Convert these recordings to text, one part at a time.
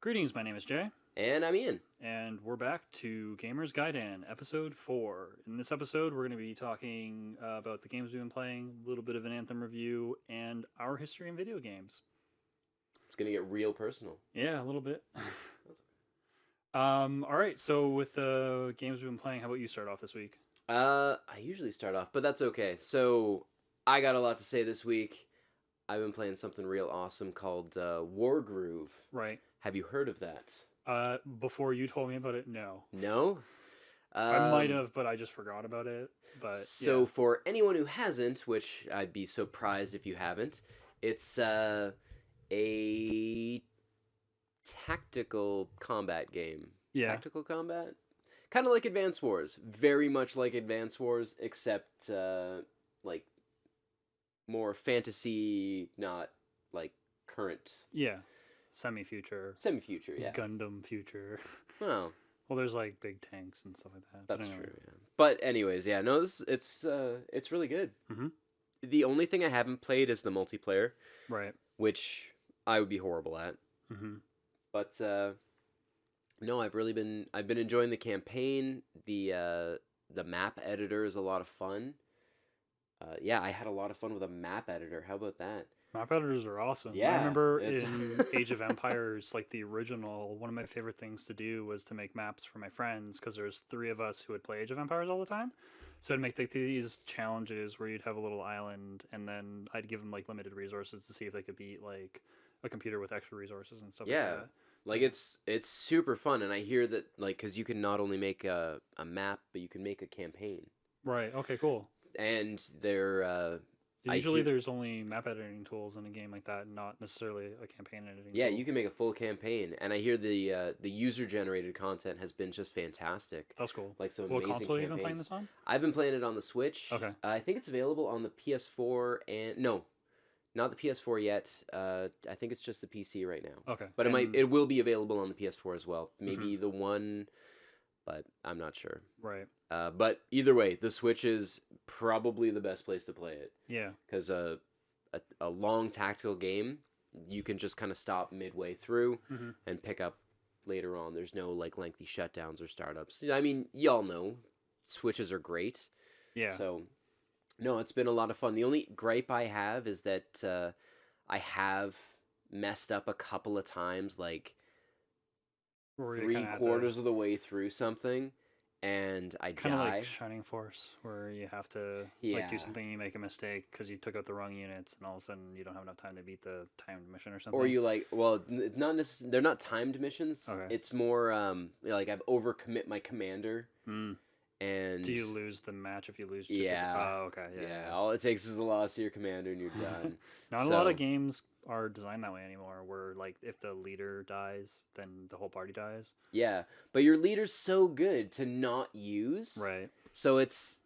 Greetings, my name is Jay, And I'm Ian. and we're back to Gamers Gaiden, episode 4. In this episode, we're going to be talking about the games we've been playing, a little bit of an Anthem review, and our history in video games. It's going to get real personal. Yeah, a little bit. That's okay. All right, so with the games we've been playing, how about you start off this week? I usually start off, but that's okay. So, I got a lot to say this week. I've been playing something real awesome called War Groove. Right. Have you heard of that? Before you told me about it, no. No? I might have, but I just forgot about it. But So, yeah. for anyone who hasn't, which I'd be surprised if you haven't, it's a tactical combat game. Yeah. Tactical combat? Kind of like Advance Wars. Very much like Advance Wars, except like more fantasy, not like current. Yeah. Semi-future. Semi-future, yeah. Gundam future. Well, Well, there's like big tanks and stuff like that. that's But anyway. true, yeah. But anyways, yeah, no, it's really good. Mm-hmm. The only thing I haven't played is the multiplayer, Right. which I would be horrible at. Mm-hmm. But no, I've been enjoying the campaign. The map editor is a lot of fun. Yeah, I had a lot of fun with a map editor. How about that? Map editors are awesome. Yeah, I remember it's- in Age of Empires, like the original, one of my favorite things to do was to make maps for my friends because there's 3 of us who would play Age of Empires all the time. So I'd make like these challenges where you'd have a little island, and then I'd give them like limited resources to see if they could beat like a computer with extra resources and stuff Yeah. like that. Like it's super fun, and I hear that like because you can not only make a map, but you can make a campaign, Right. Okay. Cool. and they're I Usually, hear- there's only map editing tools in a game like that, not necessarily a campaign editing. yeah, tool. you can make a full campaign, and I hear the user generated content has been just fantastic. That's cool. Like some What amazing console have you been playing campaigns. this on? I've been playing it on the Switch. Okay. I think it's available on the PS4 and no, not the PS4 yet. I think it's just the PC right now. Okay. But And- it will be available on the PS4 as well. Maybe the one, but I'm not sure. Right. But either way, the Switch is probably the best place to play it Yeah. because a long tactical game, you can just kind of stop midway through Mhm. and pick up later on. There's no like lengthy shutdowns or startups. I mean, y'all know Switches are great. Yeah. So, no, it's been a lot of fun. The only gripe I have is that I have messed up a couple of times, like Where you 3/4 of the way through something, and I kind of die. like Shining Force, where you have to like Yeah. do something, you make a mistake because you took out the wrong units, and all of a sudden you don't have enough time to beat the timed mission or something. Or you like, well, not necessarily. They're not timed missions. Okay. It's more like I've overcommit my commander, Mm. and Do you lose the match if you lose? just your- Yeah. Oh, okay. Yeah. yeah, yeah. all it takes is the loss of your commander, and you're done. Not a lot of So- games are designed that way anymore. Where like if the leader dies, then the whole party dies. Yeah, but your leader's so good to not use. Right. So it's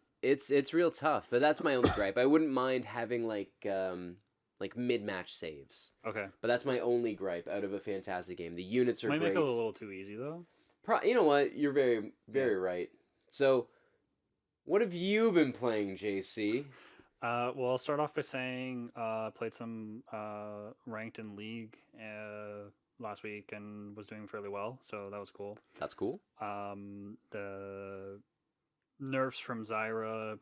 real tough, but that's my only gripe. I wouldn't mind having like mid-match saves, Okay. but that's my only gripe out of a fantastic game. The units are Might great. make it a little too easy though. You know what? You're very right. So, what have you been playing, JC? Well, I'll start off by saying played some ranked in League last week and was doing fairly well, so that was cool. That's cool. The nerfs from Zyra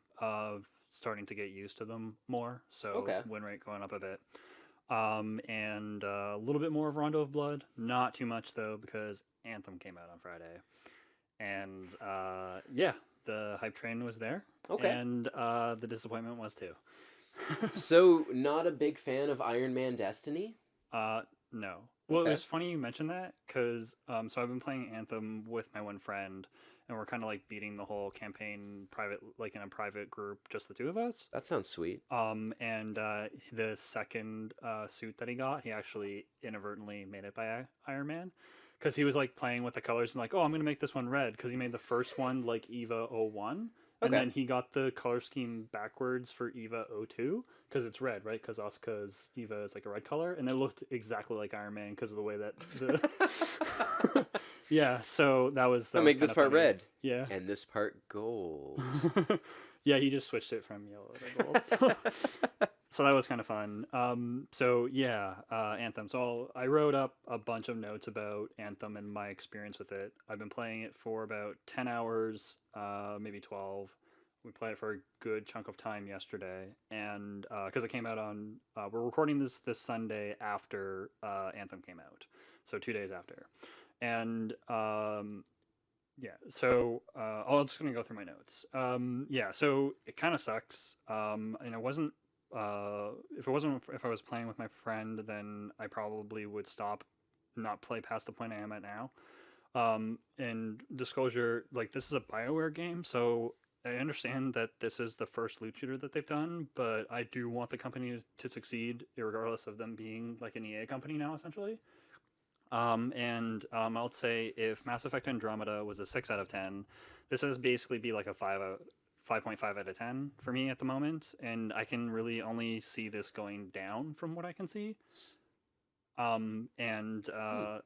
starting to get used to them more, so Okay. win rate going up a bit. And a little bit more of Rondo of Blood, not too much though, because Anthem came out on Friday, and yeah, the hype train was there. Okay. And the disappointment was too. So, not a big fan of Iron Man Destiny? No. Well, Okay. it's funny you mentioned that because so I've been playing Anthem with my one friend, and we're kind of like beating the whole campaign private, like in a private group, just the two of us. That sounds sweet. And the second suit that he got, he actually inadvertently made it by Iron Man. Because he was like playing with the colors and like, oh, I'm gonna make this one red because he made the first one like Eva 01. And Okay. then he got the color scheme backwards for Eva 02 because it's red, right? Because Asuka's Eva is like a red color, and it looked exactly like Iron Man because of the way that the yeah. So that was. I'll make this part red. Yeah. And this part gold. Yeah, he just switched it from yellow to gold. So that was kind of fun. So yeah, Anthem. So I wrote up a bunch of notes about Anthem and my experience with it. I've been playing it for about 10 hours, maybe 12. We played it for a good chunk of time yesterday, and because it came out on, we're recording this Sunday after Anthem came out, so 2 days after, and yeah. So I'm just gonna go through my notes. Yeah. So it kind of sucks. And it wasn't. If I was playing with my friend, then I probably would stop, not play past the point I am at now. And disclosure, like this is a Bioware game, so I understand that this is the first loot shooter that they've done, but I do want the company to succeed, regardless of them being like an EA company now, essentially. I'll say if Mass Effect Andromeda was a 6 out of 10, this is basically be like a 5.5 out of 10 for me at the moment, and I can really only see this going down from what I can see. And Hmm.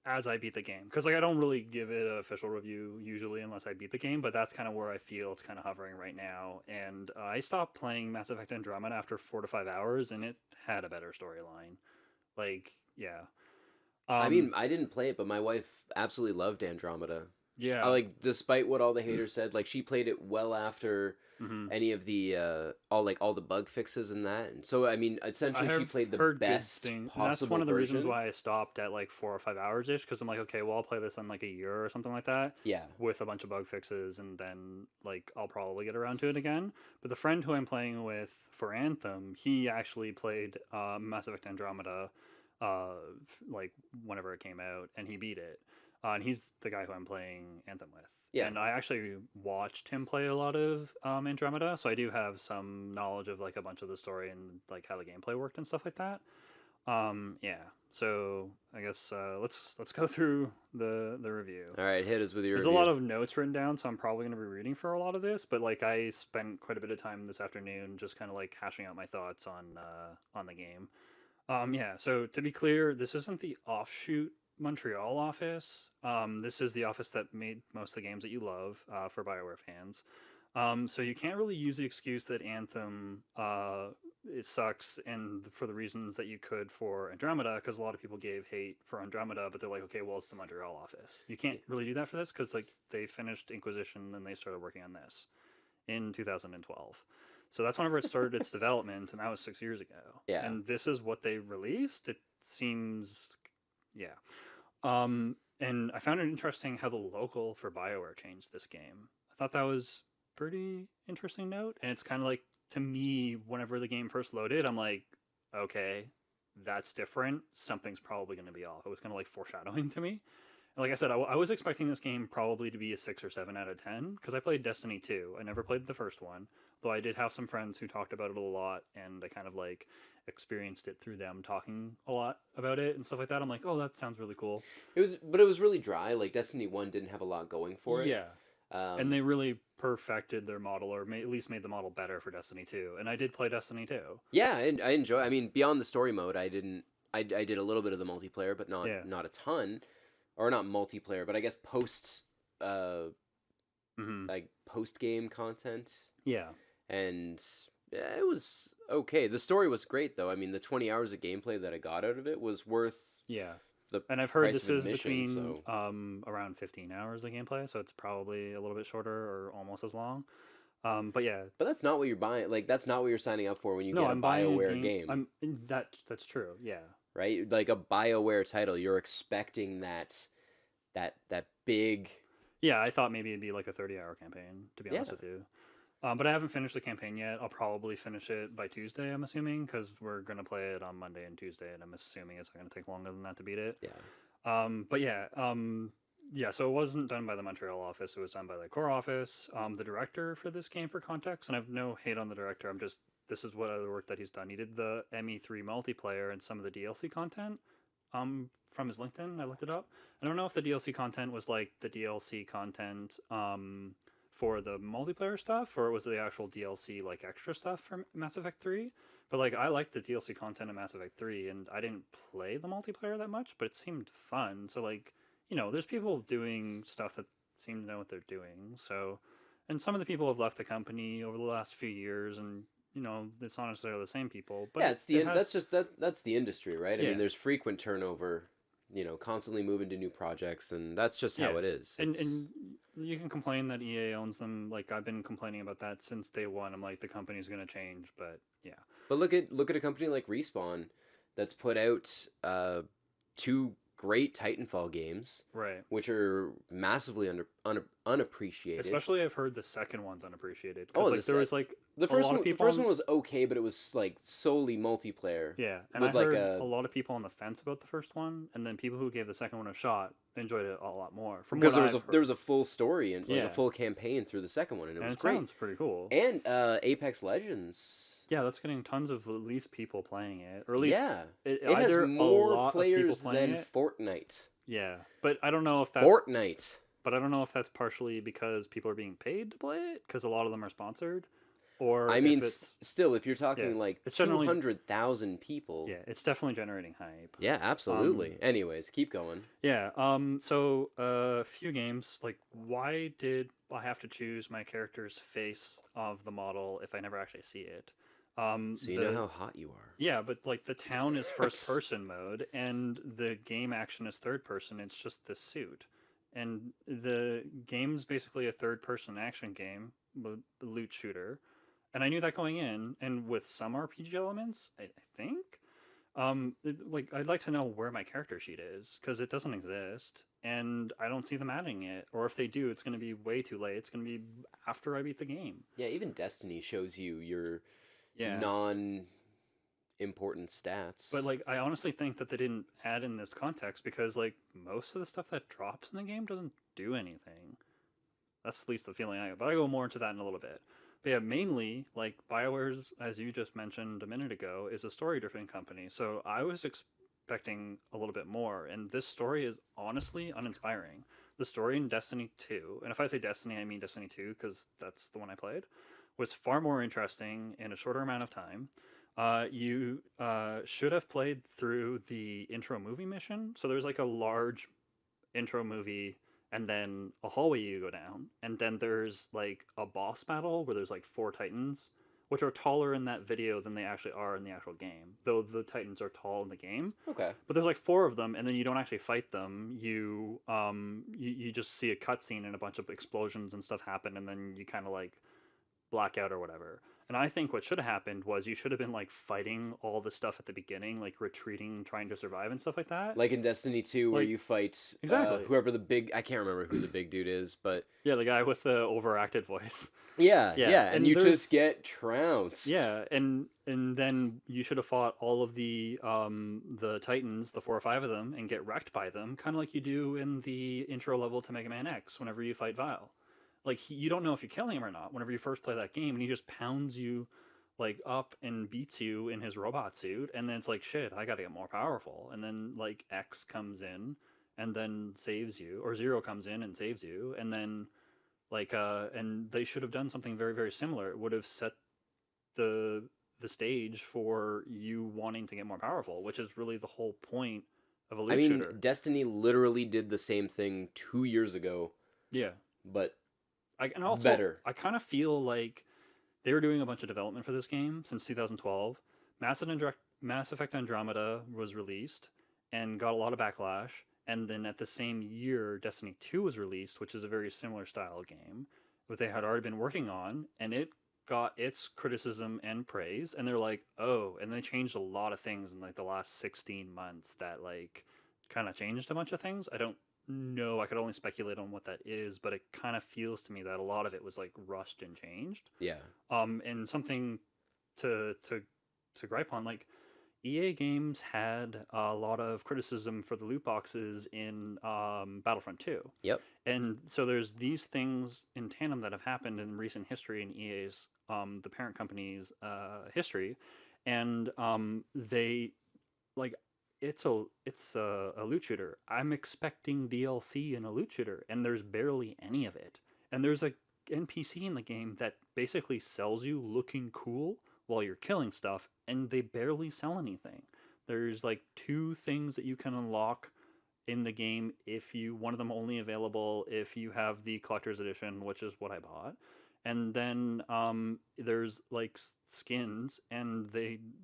As I beat the game, because like I don't really give it an official review usually unless I beat the game, but that's kind of where I feel it's kind of hovering right now. And I stopped playing Mass Effect Andromeda after 4 to 5 hours, and it had a better storyline. Like, yeah. I Um, mean, I didn't play it, but my wife absolutely loved Andromeda. I yeah. like, despite what all the haters said, like she played it well after Hmm. any of the all the bug fixes and that. And so I mean, I essentially, she have played the heard good best things, and that's one possible of the reasons version. why I stopped at like 4 or 5 hours ish. Because I'm like, okay, well, I'll play this in like a year or something like that, Yeah, with a bunch of bug fixes, and then like I'll probably get around to it again. But the friend who I'm playing with for Anthem, he actually played Mass Effect Andromeda, like whenever it came out, and he beat it. And he's the guy who I'm playing Anthem with. yeah. And I actually watched him play a lot of Andromeda, so I do have some knowledge of like a bunch of the story and like how the gameplay worked and stuff like that. Yeah. So I guess let's go through the review. All right, hit us with your There's a lot review. of notes written down, so I'm probably going to be reading for a lot of this. But like I spent quite a bit of time this afternoon just kind of like hashing out my thoughts on the game. Yeah, so to be clear, this isn't the offshoot Montreal office. This is the office that made most of the games that you love for Bioware fans. So you can't really use the excuse that Anthem it sucks, and for the reasons that you could for Andromeda, because a lot of people gave hate for Andromeda, but they're like, okay, well, it's the Montreal office. You can't really do that for this because like they finished Inquisition and they started working on this in 2012. So that's whenever it started its development, and that was 6 years ago. Yeah. And this is what they released. It seems, yeah. And I found it interesting how the local for Bioware changed this game. I thought that was pretty interesting note, and it's kind of like to me, whenever the game first loaded, I'm like, okay, that's different. Something's probably going to be off. It was kind of like foreshadowing to me. Like I said, I was expecting this game probably to be a 6 or 7 out of 10 because I played Destiny 2. I never played the first one, though I did have some friends who talked about it a lot, and I kind of like experienced it through them talking a lot about it and stuff like that. I'm like, oh, that sounds really cool. But it was really dry. Like Destiny 1 didn't have a lot going for it. Yeah, and Um, they really perfected their model, or at least made the model better for Destiny 2. And I did play Destiny 2. yeah, and I enjoy. I mean, beyond the story mode, I didn't. I did a little bit of the multiplayer, but Yeah. not a ton, or not multiplayer, but I guess uh Hmm. post game content, Yeah. and yeah, it was okay. The story was great though. I mean, the 20 hours of gameplay that I got out of it was worth Yeah. the And I've heard price this of is admission. between So around 15 hours of gameplay, so it's probably a little bit shorter or almost as long. But yeah, but that's not what you're buying. Like that's not what you're signing up for when you no, get a I'm buying a BioWare game. game, That's true. Yeah, right? Like a BioWare title, you're expecting that big. yeah. I thought maybe it'd be like a 30-hour campaign, to be Yeah. honest with you. But I haven't finished the campaign yet. I'll probably finish it by Tuesday. I'm assuming because we're gonna play it on Monday and Tuesday, and I'm assuming it's not gonna take longer than that to beat it. Yeah. But yeah, yeah. So it wasn't done by the Montreal office. It was done by the core office. The director for this game, for context, and I've no hate on the director. I'm just this is what other work that he's done. He did the ME3 multiplayer and some of the DLC content. From his LinkedIn, I looked it up. I don't know if the DLC content was like the DLC content for the multiplayer stuff, or it was the actual DLC like extra stuff for Mass Effect 3. But like I liked the DLC content in Mass Effect 3, and I didn't play the multiplayer that much, but it seemed fun. So like, there's people doing stuff that seem to know what they're doing. So, and some of the people have left the company over the last few years, and it's not necessarily the same people, but Yeah, it's it that's has, just that's the industry, right? I yeah, mean, there's frequent turnover, constantly moving to new projects, and that's just yeah, how it is. and It's you can complain that EA owns them. Like I've been complaining about that since day one. I'm like the company's gonna change, but yeah, But look at a company like Respawn that's put out two great Titanfall games, right. which are massively unappreciated. Especially I've heard the second one's unappreciated because Oh, like there was like the a first lot of one the people first on. one was okay, but it was like solely multiplayer Yeah, and I with like heard a a lot of people on the fence about the first one, and then people who gave the second one a shot enjoyed it a lot more, from because what there was I've a heard. full story and like a Yeah, full campaign through the second one, and it and was it great. sounds pretty cool. And Apex Legends, Yeah, that's getting tons of at least people playing it, or at least yeah, it, it has either a more lot of people players playing than it. Fortnite. Yeah, but I don't know if that's Fortnite. but I don't know if that's partially because people are being paid to play it because a lot of them are sponsored, or I mean, if it's still, if you're yeah, talking like it's two generally hundred thousand people, yeah, it's definitely generating hype. yeah, Um, absolutely. Anyways, keep going. Yeah. So a few games like why did I have to choose my character's face of the model if I never actually see it? So you know The how hot you are. yeah, but like the town is first person mode and the game action is third person. It's just the suit, and the game's basically a third person action game, loot shooter, and I knew that going in, and with some RPG elements, I think. Like I'd like to know where my character sheet is because it doesn't exist, and I don't see them adding it. Or if they do, it's going to be way too late. It's going to be after I beat the game. Yeah, even Destiny shows you your Yeah, non-important but stats. like I honestly think that they didn't add in this context because like most of the stuff that drops in the game doesn't do anything. That's at least the feeling I get. But I go more into that in a little bit. But yeah, mainly like Bioware's, as you just mentioned a minute ago, is a story-driven company. So I was expecting a little bit more, and this story is honestly uninspiring. The story in Destiny 2, and if I say Destiny, I mean Destiny 2 because that's the one I played, was far more interesting in a shorter amount of time. You should have played through the intro movie mission. So there's like a large intro movie and then a hallway you go down and then there's like a boss battle where there's like four titans which are taller in that video than they actually are in the actual game, though the titans are tall in the game. Okay. But there's like four of them and then you don't actually fight them. You just see a cutscene and a bunch of explosions and stuff happen and then you kind of like blackout or whatever. And I think what should have happened was you should have been like fighting all the stuff at the beginning, like retreating, trying to survive and stuff like that. Like in Destiny 2 where Like you fight exactly. whoever the big I can't remember who the big dude is, but Yeah, the guy with the overacted voice. yeah, Yeah, yeah, and and you just there's get trounced. yeah, and then you should have fought all of the Titans, the four or five of them, and get wrecked by them, kind of like you do in the intro level to Mega Man X whenever you fight Vile. Like you don't know if you're killing him or not whenever you first play that game, and he just pounds you like up and beats you in his robot suit, and then it's like shit, I got to get more powerful, and then like X comes in and then saves you, or Zero comes in and saves you, and then and they should have done something very very similar. It would have set the the stage for you wanting to get more powerful, which is really the whole point of a I loot mean, shooter. Destiny literally did the same thing 2 years ago, Yeah, but and also better. I kind of feel like they were doing a bunch of development for this game since 2012. Mass Effect Andromeda was released and got a lot of backlash. And then at the same year, Destiny 2 was released, which is a very similar style game, but they had already been working on, and it got its criticism and praise. And they're like, oh, and they changed a lot of things in like the last 16 months that like kind of changed a bunch of things. I don't know. I could only speculate on what that is, but it kind of feels to me that a lot of it was like rushed and changed. Yeah. And something to gripe on, like EA games had a lot of criticism for the loot boxes in Battlefront 2. Yep. And so there's these things in tandem that have happened in recent history in EA's, the parent company's history. And they, like, it's a loot shooter. I'm expecting DLC in a loot shooter, and there's barely any of it. And there's a NPC in the game that basically sells you looking cool while you're killing stuff, and they barely sell anything. There's like two things that you can unlock in the game if you one of them only available if you have the collector's edition, which is what I bought. and then there's like skins, and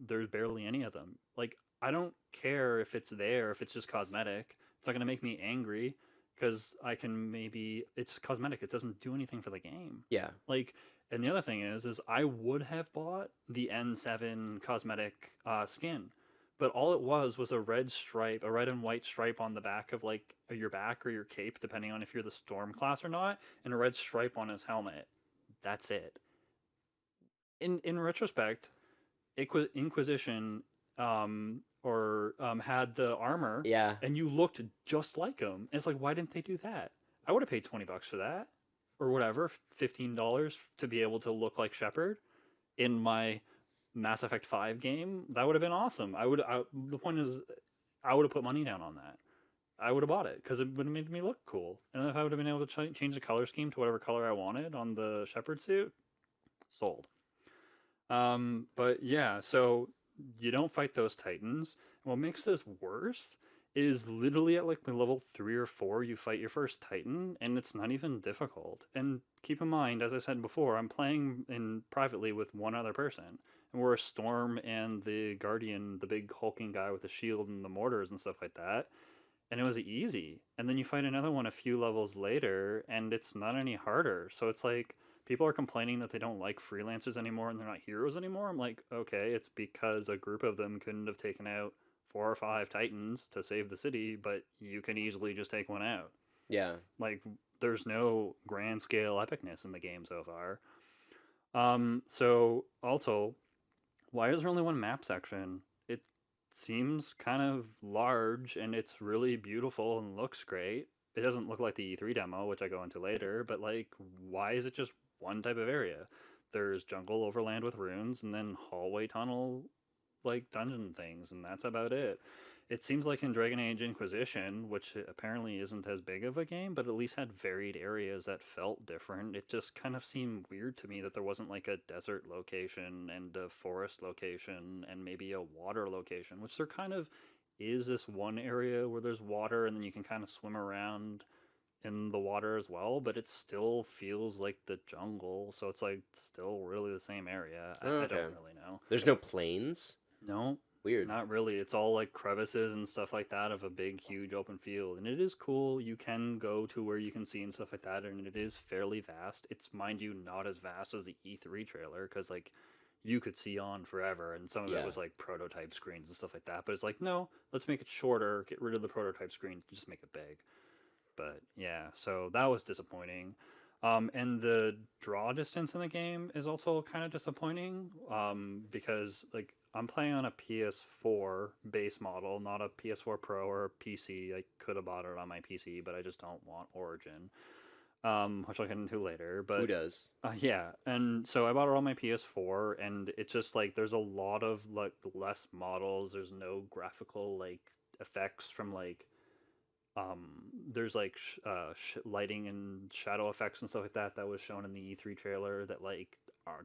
there's barely any of them. Like, I don't care if it's there, if it's just cosmetic. It's not gonna make me angry because I can maybe it's cosmetic. It doesn't do anything for the game. Yeah. Like, and the other thing is I would have bought the N7 cosmetic skin, but all it was a red stripe, a red and white stripe on the back of like your back or your cape, depending on if you're the storm class or not, and a red stripe on his helmet. That's it. In retrospect, Inquisition had the armor, Yeah. and you looked just like him. And it's like, why didn't they do that? I would have paid $20 for that, or whatever, $15 to be able to look like Shepard in my Mass Effect 5 game. That would have been awesome. The point is, I would have put money down on that. I would have bought it because it would have made me look cool. And if I would have been able to change the color scheme to whatever color I wanted on the Shepard suit, sold. But yeah, so you don't fight those Titans. And what makes this worse is literally at like the level 3 or 4, you fight your first Titan, and it's not even difficult. And keep in mind, as I said before, I'm playing in privately with one other person, and we're a Storm and the Guardian, the big hulking guy with the shield and the mortars and stuff like that. And it was easy. And then you fight another one a few levels later, and it's not any harder. So it's like people are complaining that they don't like freelancers anymore and they're not heroes anymore. I'm like, okay, it's because a group of them couldn't have taken out 4 or 5 Titans to save the city, but you can easily just take one out. Yeah. Like, there's no grand scale epicness in the game so far. So also, why is there only one map section? It seems kind of large, and it's really beautiful and looks great. It doesn't look like the E3 demo, which I go into later, but like, why is it just one type of area? There's jungle overland with runes, and then hallway tunnel, like dungeon things, and that's about it. It seems like in Dragon Age Inquisition, which apparently isn't as big of a game, but at least had varied areas that felt different. It just kind of seemed weird to me that there wasn't like a desert location and a forest location and maybe a water location, which there kind of is this one area where there's water and then you can kind of swim around in the water as well, but it still feels like the jungle, so it's like still really the same area. I Okay. don't really know. There's no plains. No, Weird. not really. It's all like crevices and stuff like that of a big, huge open field. And it is cool. You can go to where you can see and stuff like that. And it is fairly vast. It's, mind you, not as vast as the E3 trailer because, like, you could see on forever. And some of it Yeah. was like prototype screens and stuff like that. But it's like, no, let's make it shorter, get rid of the prototype screen, just make it big. But yeah, so that was disappointing. And the draw distance in the game is also kind of disappointing because like I'm playing on a PS4 base model, not a PS4 Pro or a PC. I could have bought it on my PC, but I just don't want Origin, which I'll get into later. Who But does? yeah, and so I bought it on my PS4, and it's just like there's a lot of like less models. There's no graphical like effects from like there's like lighting and shadow effects and stuff like that was shown in the E3 trailer that like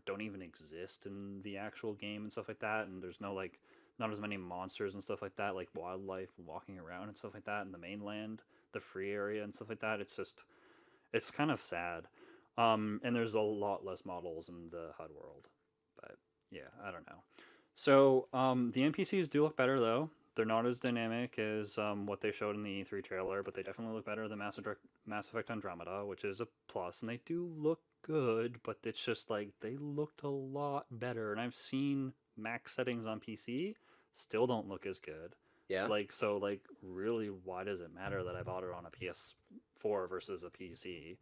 don't even exist in the actual game and stuff like that. And there's no like not as many monsters and stuff like that, like wildlife walking around and stuff like that in the mainland, the free area and stuff like that. It's kind of sad. And there's a lot less models in the HUD world, but yeah, I don't know. So the NPCs do look better though. They're not as dynamic as what they showed in the E3 trailer, but they definitely look better than Mass Effect Andromeda, which is a plus. And they do look good, but it's just like they looked a lot better. And I've seen max settings on PC, still don't look as good. Yeah. Like, so, like, really, why does it matter that I bought it on a PS4 versus a PC?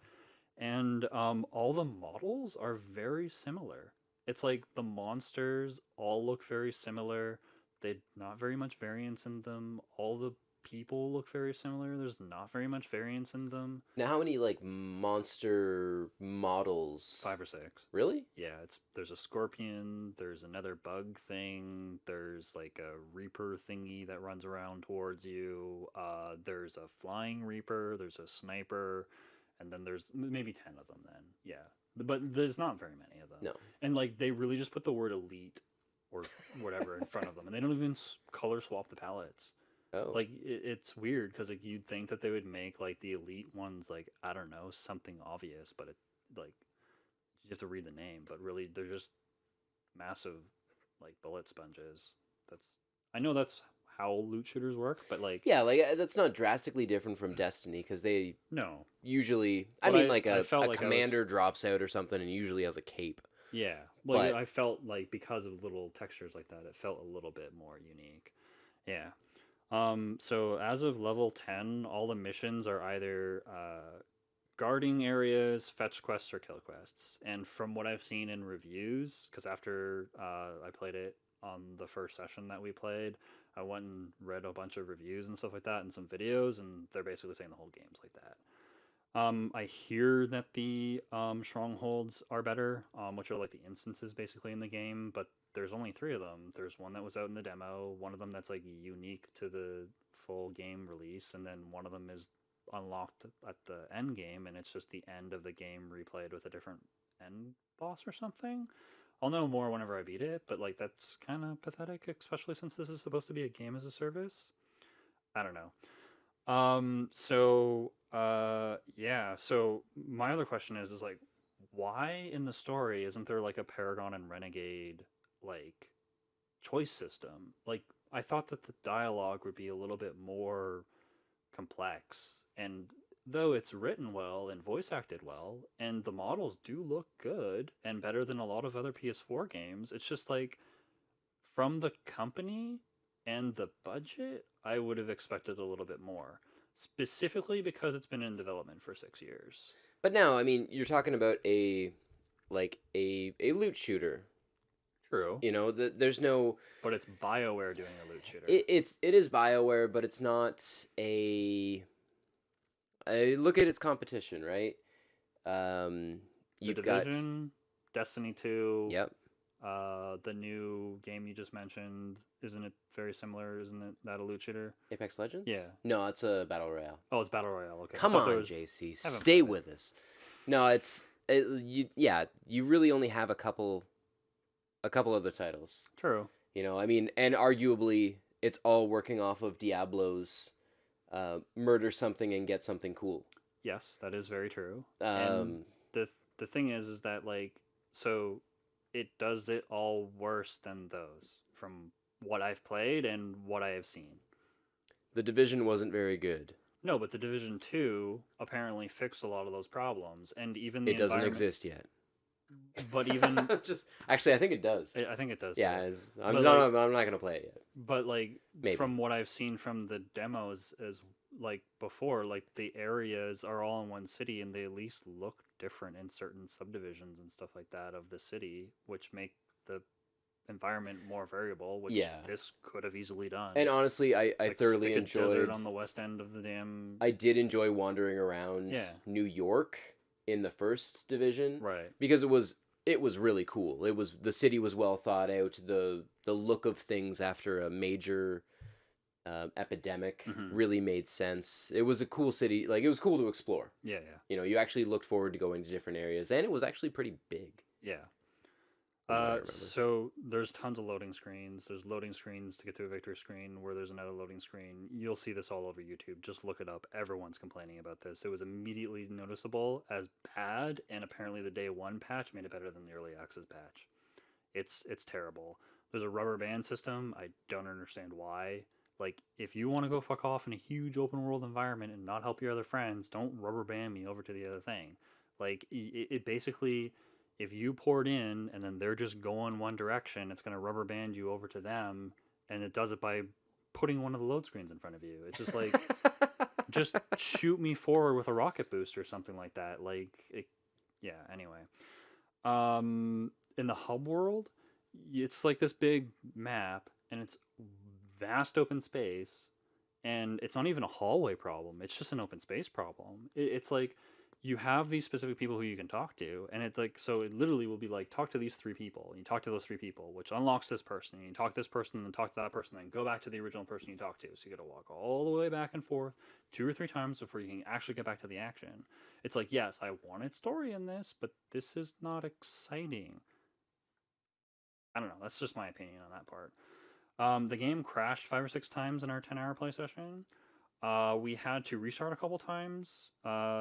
And all the models are very similar. It's like the monsters all look very similar. They not very much variance in them. All the people look very similar. There's not very much variance in them. Now, how many like monster models? 5 or 6. Really? Yeah, there's a scorpion. There's another bug thing. There's like a reaper thingy that runs around towards you. There's a flying reaper. There's a sniper, and then there's maybe 10 of them. Then yeah, but there's not very many of them. No. And like they really just put the word elite or whatever in front of them, and they don't even color swap the palettes. Oh. Like it's weird because like you'd think that they would make like the elite ones like I don't know something obvious, but it like You have to read the name, but really they're just massive like bullet sponges. That's I know that's how loot shooters work, but like Yeah, like that's not drastically different from Destiny because they no. usually, I But mean, like I felt a like I was commander drops out or something and usually has a cape. yeah, like But I felt like because of little textures like that, it felt a little bit more unique. Yeah. So as of level 10, all the missions are either guarding areas, fetch quests, or kill quests. And from what I've seen in reviews, because after I played it on the first session that we played, I went and read a bunch of reviews and stuff like that and some videos, and they're basically saying the whole game's like that. I hear that the strongholds are better, which are like the instances basically in the game, but there's only three of them. There's one that was out in the demo, one of them that's like unique to the full game release, and then one of them is unlocked at the end game, and it's just the end of the game replayed with a different end boss or something. I'll know more whenever I beat it, but like that's kind of pathetic, especially since this is supposed to be a game as a service. I don't know. Yeah. So my other question is like, why in the story isn't there like a Paragon and Renegade like choice system? Like, I thought that the dialogue would be a little bit more complex, and though it's written well and voice acted well, and the models do look good and better than a lot of other PS4 games, it's just like from the company and the budget, I would have expected a little bit more, specifically because it's been in development for 6 years. but now, I mean, you're talking about a like a loot shooter. True, You know, there's no but it's Bioware doing a loot shooter. it is BioWare, but it's not a I look at its competition, right? Um, The you've got Division, Destiny 2, yep, the new game you just mentioned, isn't it very similar? Isn't it that a loot shooter? Apex Legends. Yeah. No, it's a battle royale. Oh, it's Battle Royale. Okay. I Come thought there on, was. JC, Haven't stay played it. with us. No, you. Yeah, you really only have a couple other titles. True. You know, I mean, and arguably, it's all working off of Diablo's murder something and get something cool. Yes, that is very true. And Um, the thing is that like so it does it all worse than those from what I've played and what I have seen. the Division wasn't very good. No, but the Division 2 apparently fixed a lot of those problems, and even the It doesn't environment. exist yet. But even Just actually, I think it does. I think it does. Yeah, Too. I'm But not. like, I'm not gonna play it yet. but like Maybe. from what I've seen from the demos, as like before, like the areas are all in one city, and they at least look different in certain subdivisions and stuff like that of the city, which make the environment more variable, which Yeah. this could have easily done. And honestly, I Like thoroughly stick a desert enjoyed. on the west end of the damn. I did enjoy wandering around Yeah. New York in the first division Right. because it was really cool. It was the city was well thought out. The look of things after a major epidemic Mhm. really made sense. It was a cool city. Like it was cool to explore. Yeah. Yeah. You know, you actually looked forward to going to different areas, and it was actually pretty big. Yeah. From what I remember. So there's tons of loading screens. There's loading screens to get to a victory screen where there's another loading screen. You'll see this all over YouTube. Just look it up. Everyone's complaining about this. It was immediately noticeable as bad, and apparently the day one patch made it better than the early access patch. It's terrible. There's a rubber band system. I don't understand why. Like, if you want to go fuck off in a huge open world environment and not help your other friends, don't rubber band me over to the other thing. Like, it basically, if you poured in and then they're just going one direction, it's going to rubber band you over to them, and it does it by putting one of the load screens in front of you. It's just like, just shoot me forward with a rocket boost or something like that. Yeah, anyway. In the hub world, it's like this big map, and it's vast open space, and it's not even a hallway problem. It's just an open space problem. It's like you have these specific people who you can talk to, and it's like so it literally will be like talk to these three people, and you talk to those three people, which unlocks this person, and you talk to this person, and then talk to that person, and then go back to the original person you talked to. So you got to walk all the way back and forth 2 or 3 times before you can actually get back to the action. It's like, yes, I wanted story in this, but this is not exciting. I don't know. That's just my opinion on that part. The game crashed 5 or 6 times in our 10-hour play session. We had to restart a couple times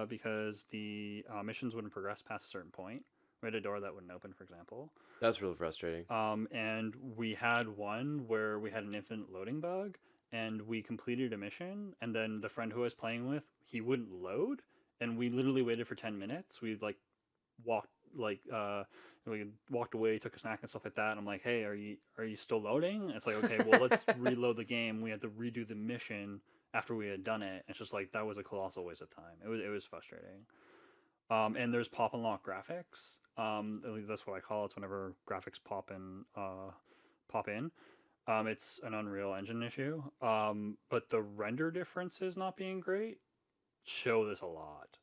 because the missions wouldn't progress past a certain point, We had a door that wouldn't open, for example. That's really frustrating. And we had one where we had an infinite loading bug, and we completed a mission, and then the friend who I was playing with, he wouldn't load, and we literally waited for 10 minutes. We like walked like we walked away, took a snack and stuff like that. And I'm like, hey, are you still loading? And it's like, okay, well, let's reload the game. We had to redo the mission after we had done it. It's just like that was a colossal waste of time. It was frustrating. And there's pop and lock graphics. At least that's what I call it. It's whenever graphics pop in. It's an Unreal Engine issue. But the render differences not being great show this a lot.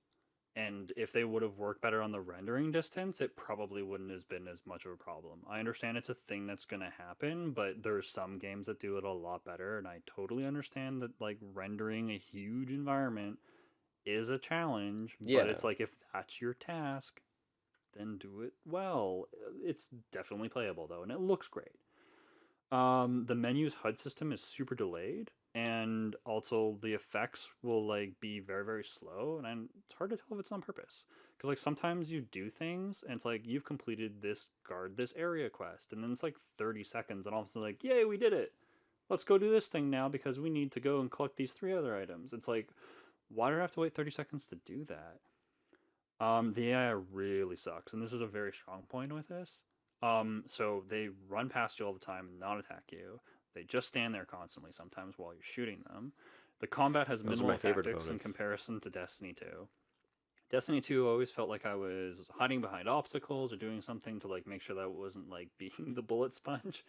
And if they would have worked better on the rendering distance, it probably wouldn't have been as much of a problem. I understand it's a thing that's going to happen, but there's some games that do it a lot better, and I totally understand that like rendering a huge environment is a challenge, but Yeah. it's like if that's your task, then do it well. It's definitely playable though, and it looks great. The menu's HUD system is super delayed, and also the effects will like be very very slow, and it's hard to tell if it's on purpose. Because like sometimes you do things, and it's like you've completed this guard this area quest, and then it's like 30 seconds, and all of a sudden like, yay, we did it. Let's go do this thing now because we need to go and collect these three other items. It's like, why do I have to wait 30 seconds to do that? The AI really sucks, and this is a very strong point with this. So they run past you all the time and not attack you. They just stand there constantly, sometimes while you're shooting them. The combat has Those are minimal my favorite tactics in opponents. comparison to Destiny 2. Destiny 2 always felt like I was hiding behind obstacles or doing something to like make sure that it wasn't like being the bullet sponge.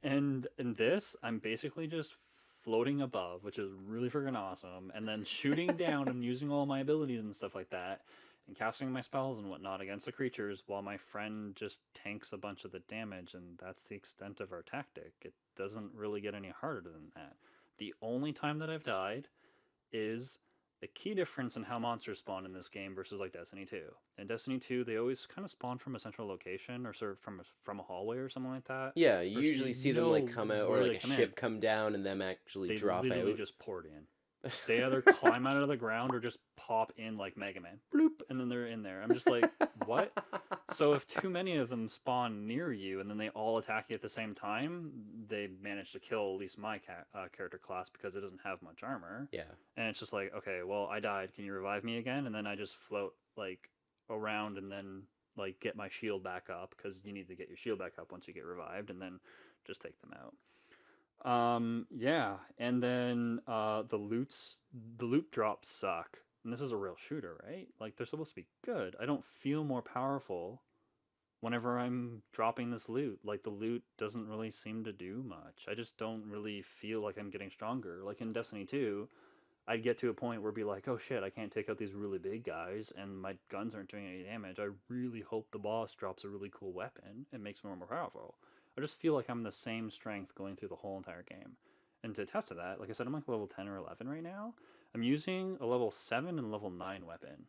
And in this, I'm basically just floating above, which is really freaking awesome, and then shooting down and using all my abilities and stuff like that, and casting my spells and whatnot against the creatures while my friend just tanks a bunch of the damage, and that's the extent of our tactic. It doesn't really get any harder than that. The only time that I've died is a key difference in how monsters spawn in this game versus like Destiny 2. In Destiny 2, they always kind of spawn from a central location or sort of from a hallway or something like that. Yeah, you Versus usually you see them like know come out, or where like they a come in. ship come down and them actually They drop literally out. just poured in. They either climb out of the ground or just pop in like Mega Man. Bloop, and then they're in there. I'm just like, what? So if too many of them spawn near you and then they all attack you at the same time, they manage to kill at least my character class because it doesn't have much armor. Yeah. And it's just like, okay, well, I died. Can you revive me again? And then I just float like around and then like get my shield back up because you need to get your shield back up once you get revived, and then just take them out. Yeah, and then the loot drops suck. And this is a real shooter, right? Like they're supposed to be good. I don't feel more powerful whenever I'm dropping this loot. Like the loot doesn't really seem to do much. I just don't really feel like I'm getting stronger. Like in Destiny 2, I'd get to a point where it'd be like, oh shit, I can't take out these really big guys and my guns aren't doing any damage. I really hope the boss drops a really cool weapon and makes me more powerful. I just feel like I'm the same strength going through the whole entire game. And to test to that, like I said, I'm like level 10 or 11 right now. I'm using a level 7 and level 9 weapon.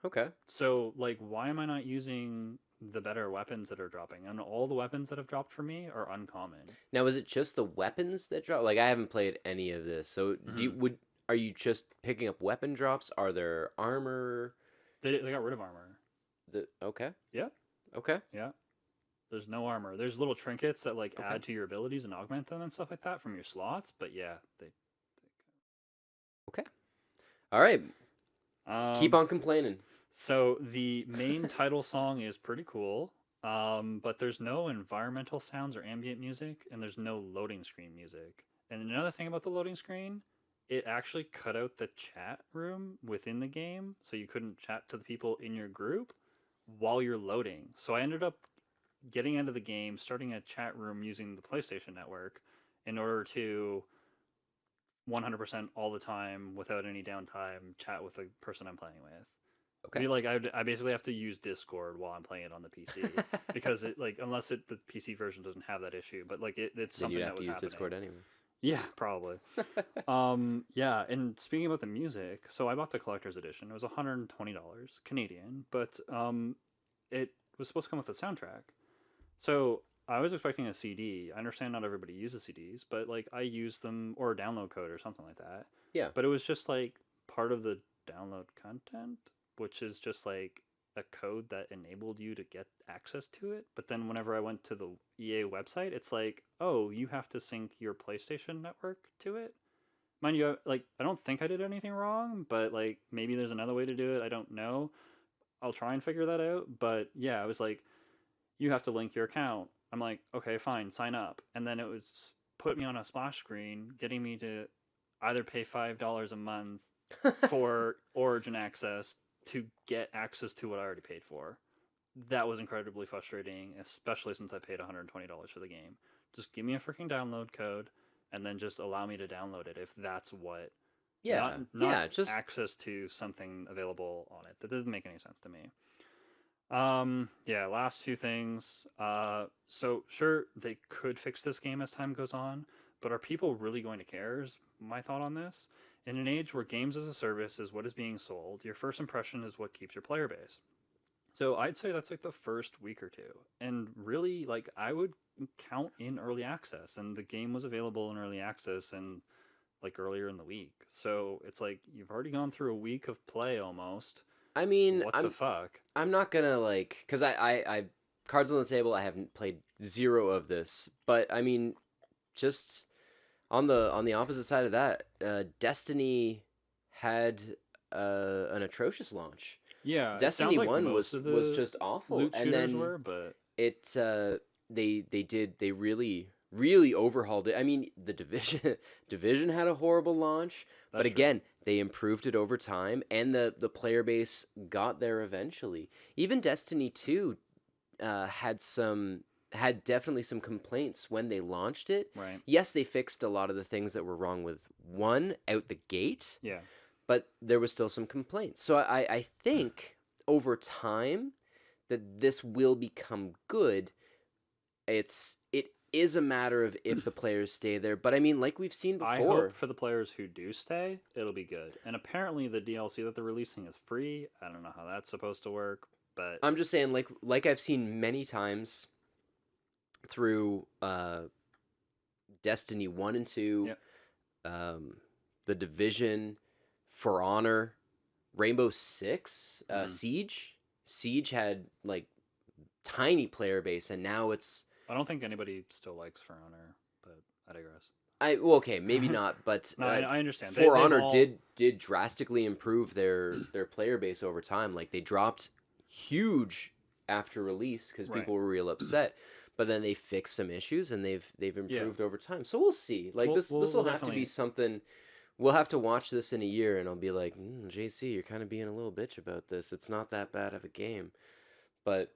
Okay. So, like, why am I not using the better weapons that are dropping? And all the weapons that have dropped for me are uncommon. Now, is it just the weapons that drop? Like, I haven't played any of this, so Mm-hmm. are you just picking up weapon drops? Are there armor? They got rid of armor. Okay. Yeah, Okay. yeah. There's no armor. There's little trinkets that like Okay. add to your abilities and augment them and stuff like that from your slots. But yeah, they. Okay. All right. Keep Um. on complaining. So the main title song is pretty cool. But there's no environmental sounds or ambient music, and there's no loading screen music. And another thing about the loading screen, it actually cut out the chat room within the game, so you couldn't chat to the people in your group while you're loading. So I ended up getting into the game, starting a chat room using the PlayStation Network in order to 100% all the time without any downtime chat with the person I'm playing with. Okay. I basically have to use Discord while I'm playing it on the PC because it like unless the PC version doesn't have that issue, but like it's Then something you'd that have to was use happening. Discord anyways. Yeah, probably. Yeah, and speaking about the music, so I bought the collector's edition. It was $120 Canadian, but it was supposed to come with a soundtrack. So I was expecting a CD. I understand not everybody uses CDs, but like I use them or a download code or something like that. Yeah. But it was just like part of the download content, which is just like a code that enabled you to get access to it. But then whenever I went to the EA website, it's like, oh, you have to sync your PlayStation network to it. Mind you, like, I don't think I did anything wrong, but like maybe there's another way to do it. I don't know. I'll try and figure that out. But yeah, I was like, you have to link your account. I'm like, okay, fine, sign up. And then it was put me on a splash screen, getting me to either pay $5 a month for Origin access to get access to what I already paid for. That was incredibly frustrating, especially since I paid $120 for the game. Just give me a freaking download code and then just allow me to download it if that's what, not Yeah, not yeah, just access to something available on it. That doesn't make any sense to me. Yeah, last few things. So sure, they could fix this game as time goes on, but are people really going to care? Is my thought on this. In an age where games as a service is what is being sold, your first impression is what keeps your player base. So I'd say that's like the first week or two. And really, like, I would count in early access, and the game was available in early access and like earlier in the week. So it's like you've already gone through a week of play almost. I mean, What the fuck? I'm not gonna like, cause I Cards on the Table. I haven't played zero of this, but I mean, just on the opposite side of that, Destiny had an atrocious launch. Yeah, it sounds Destiny like One most of was the just awful, loot and shooters then were, but it they really overhauled it. I mean, the Division Division had a horrible launch, but that's true. again, they improved it over time, and the player base got there eventually. Even Destiny 2 had definitely some complaints when they launched it. Right. Yes, they fixed a lot of the things that were wrong with one out the gate, Yeah. but there was still some complaints. So I think over time that this will become good. It is a matter of if the players stay there, but I mean, like we've seen I hope before. for the players who do stay, it'll be good. And apparently the DLC that they're releasing is free. I don't know how that's supposed to work, but I'm just saying, like I've seen many times through Destiny 1 and 2, yep. um, the Division, For Honor, Rainbow Six, Mhm. Siege. Siege had like tiny player base, and now it's I don't think anybody still likes For Honor, but I digress. well, okay, maybe not, but No, I understand. For They've Honor all did drastically improve their player base over time. Like they dropped huge after release because right. people were real upset, but then they fixed some issues and they've Yeah. improved over time. So we'll see. Like this We'll will have to be definitely something. We'll have to watch this in a year, and I'll be like, JC, you're kind of being a little bitch about this. It's not that bad of a game, but